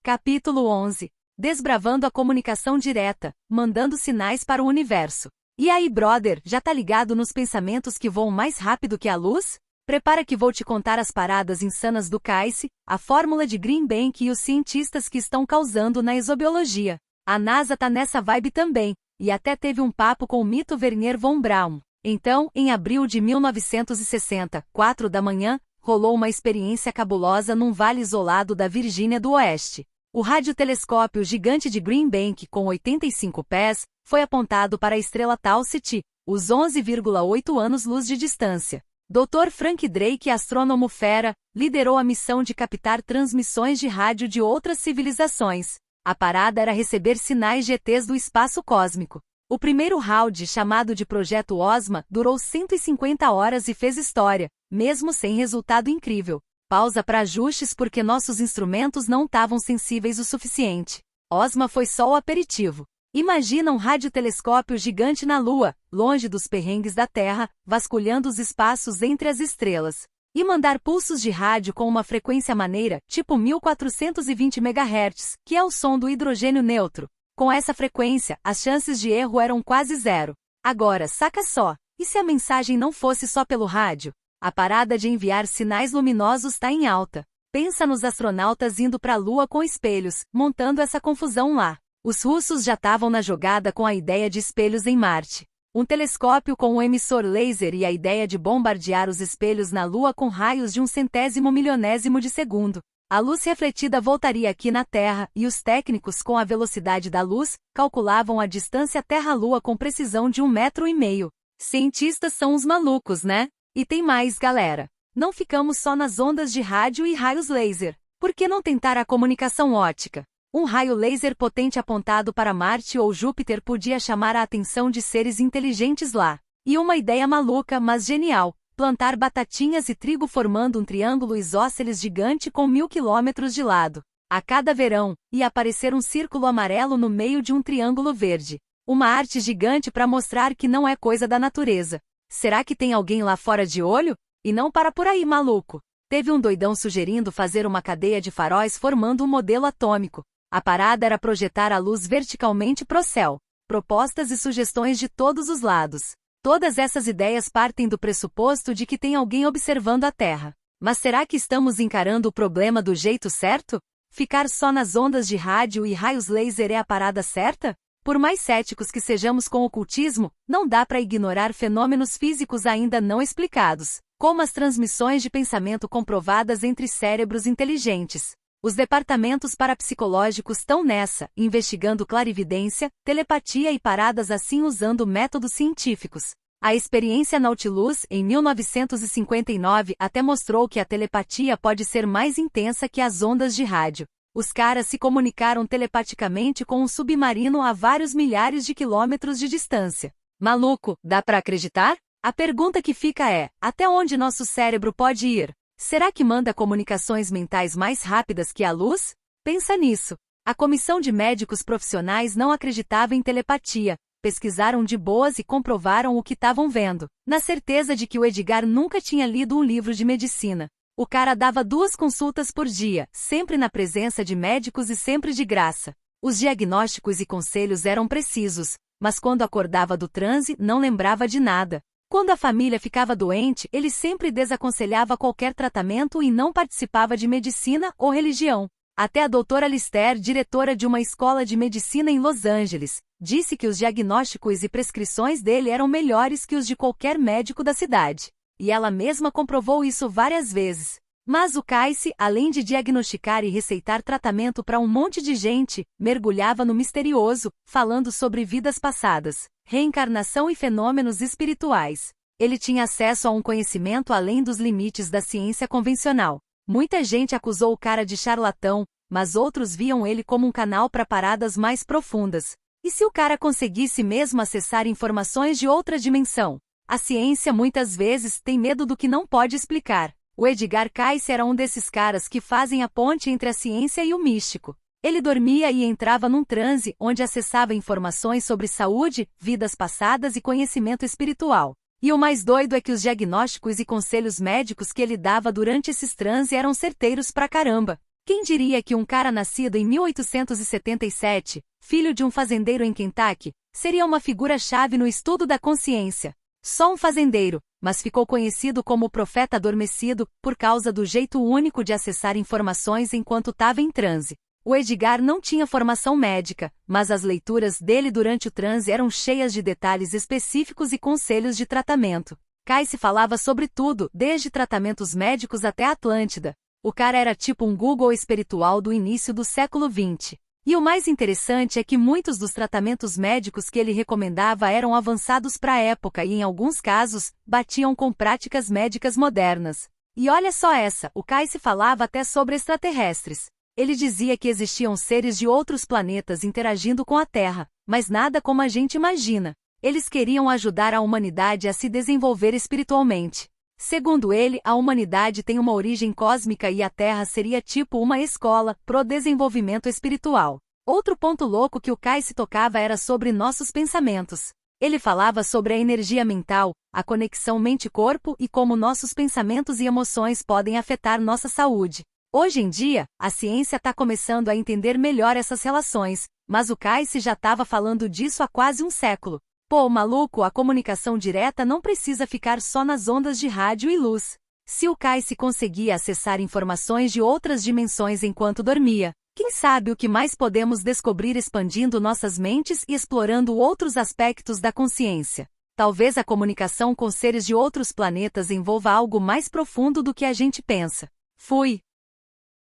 Speaker 2: Capítulo 11. Desbravando a comunicação direta, mandando sinais para o universo. E aí, brother, já tá ligado nos pensamentos que voam mais rápido que a luz? Prepara que vou te contar as paradas insanas do CAICE, a fórmula de Green Bank e os cientistas que estão causando na exobiologia. A NASA tá nessa vibe também, e até teve um papo com o mito Wernher von Braun. Então, em abril de 1960, 4 da manhã, rolou uma experiência cabulosa num vale isolado da Virgínia do Oeste. O radiotelescópio gigante de Green Bank com 85 pés, foi apontado para a estrela Tau Ceti, os 11,8 anos-luz de distância. Dr. Frank Drake, astrônomo fera, liderou a missão de captar transmissões de rádio de outras civilizações. A parada era receber sinais de ETs do espaço cósmico. O primeiro round, chamado de Projeto Ozma, durou 150 horas e fez história, mesmo sem resultado incrível. Pausa para ajustes porque nossos instrumentos não estavam sensíveis o suficiente. Ozma foi só o aperitivo. Imagina um radiotelescópio gigante na Lua, longe dos perrengues da Terra, vasculhando os espaços entre as estrelas. E mandar pulsos de rádio com uma frequência maneira, tipo 1420 MHz, que é o som do hidrogênio neutro. Com essa frequência, as chances de erro eram quase zero. Agora, saca só, e se a mensagem não fosse só pelo rádio? A parada de enviar sinais luminosos está em alta. Pensa nos astronautas indo para a Lua com espelhos, montando essa confusão lá. Os russos já estavam na jogada com a ideia de espelhos em Marte. Um telescópio com um emissor laser e a ideia de bombardear os espelhos na Lua com raios de 1/100 milionésimo de segundo. A luz refletida voltaria aqui na Terra, e os técnicos com a velocidade da luz, calculavam a distância Terra-Lua com precisão de 1,5 metro. Cientistas são uns malucos, né? E tem mais, galera. Não ficamos só nas ondas de rádio e raios laser. Por que não tentar a comunicação óptica? Um raio laser potente apontado para Marte ou Júpiter podia chamar a atenção de seres inteligentes lá. E uma ideia maluca, mas genial: plantar batatinhas e trigo formando um triângulo isósceles gigante com 1000 quilômetros de lado. A cada verão, ia aparecer um círculo amarelo no meio de um triângulo verde. Uma arte gigante para mostrar que não é coisa da natureza. Será que tem alguém lá fora de olho? E não para por aí, maluco. Teve um doidão sugerindo fazer uma cadeia de faróis formando um modelo atômico. A parada era projetar a luz verticalmente pro céu. Propostas e sugestões de todos os lados. Todas essas ideias partem do pressuposto de que tem alguém observando a Terra. Mas será que estamos encarando o problema do jeito certo? Ficar só nas ondas de rádio e raios laser é a parada certa? Por mais céticos que sejamos com o ocultismo, não dá para ignorar fenômenos físicos ainda não explicados, como as transmissões de pensamento comprovadas entre cérebros inteligentes. Os departamentos parapsicológicos estão nessa, investigando clarividência, telepatia e paradas assim usando métodos científicos. A experiência Nautilus, em 1959, até mostrou que a telepatia pode ser mais intensa que as ondas de rádio. Os caras se comunicaram telepaticamente com um submarino a vários milhares de quilômetros de distância. Maluco, dá pra acreditar? A pergunta que fica é, até onde nosso cérebro pode ir? Será que manda comunicações mentais mais rápidas que a luz? Pensa nisso. A comissão de médicos profissionais não acreditava em telepatia. Pesquisaram de boas e comprovaram o que estavam vendo, na certeza de que o Edgar nunca tinha lido um livro de medicina. O cara dava 2 consultas por dia, sempre na presença de médicos e sempre de graça. Os diagnósticos e conselhos eram precisos, mas quando acordava do transe, não lembrava de nada. Quando a família ficava doente, ele sempre desaconselhava qualquer tratamento e não participava de medicina ou religião. Até a doutora Lister, diretora de uma escola de medicina em Los Angeles, disse que os diagnósticos e prescrições dele eram melhores que os de qualquer médico da cidade. E ela mesma comprovou isso várias vezes. Mas o Cayce, além de diagnosticar e receitar tratamento para um monte de gente, mergulhava no misterioso, falando sobre vidas passadas, reencarnação e fenômenos espirituais. Ele tinha acesso a um conhecimento além dos limites da ciência convencional. Muita gente acusou o cara de charlatão, mas outros viam ele como um canal para paradas mais profundas. E se o cara conseguisse mesmo acessar informações de outra dimensão? A ciência muitas vezes tem medo do que não pode explicar. O Edgar Cayce era um desses caras que fazem a ponte entre a ciência e o místico. Ele dormia e entrava num transe onde acessava informações sobre saúde, vidas passadas e conhecimento espiritual. E o mais doido é que os diagnósticos e conselhos médicos que ele dava durante esses transes eram certeiros pra caramba. Quem diria que um cara nascido em 1877, filho de um fazendeiro em Kentucky, seria uma figura-chave no estudo da consciência? Só um fazendeiro, mas ficou conhecido como o profeta adormecido, por causa do jeito único de acessar informações enquanto estava em transe. O Edgar não tinha formação médica, mas as leituras dele durante o transe eram cheias de detalhes específicos e conselhos de tratamento. Cayce falava sobre tudo, desde tratamentos médicos até a Atlântida. O cara era tipo um Google espiritual do início do século XX. E o mais interessante é que muitos dos tratamentos médicos que ele recomendava eram avançados para a época e, em alguns casos, batiam com práticas médicas modernas. E olha só essa, o Cayce falava até sobre extraterrestres. Ele dizia que existiam seres de outros planetas interagindo com a Terra, mas nada como a gente imagina. Eles queriam ajudar a humanidade a se desenvolver espiritualmente. Segundo ele, a humanidade tem uma origem cósmica e a Terra seria tipo uma escola pro desenvolvimento espiritual. Outro ponto louco que o Kai se tocava era sobre nossos pensamentos. Ele falava sobre a energia mental, a conexão mente-corpo e como nossos pensamentos e emoções podem afetar nossa saúde. Hoje em dia, a ciência está começando a entender melhor essas relações, mas o Kai já estava falando disso há quase um século. Pô, maluco, a comunicação direta não precisa ficar só nas ondas de rádio e luz. Se o Kai conseguia acessar informações de outras dimensões enquanto dormia, quem sabe o que mais podemos descobrir expandindo nossas mentes e explorando outros aspectos da consciência? Talvez a comunicação com seres de outros planetas envolva algo mais profundo do que a gente pensa. Fui.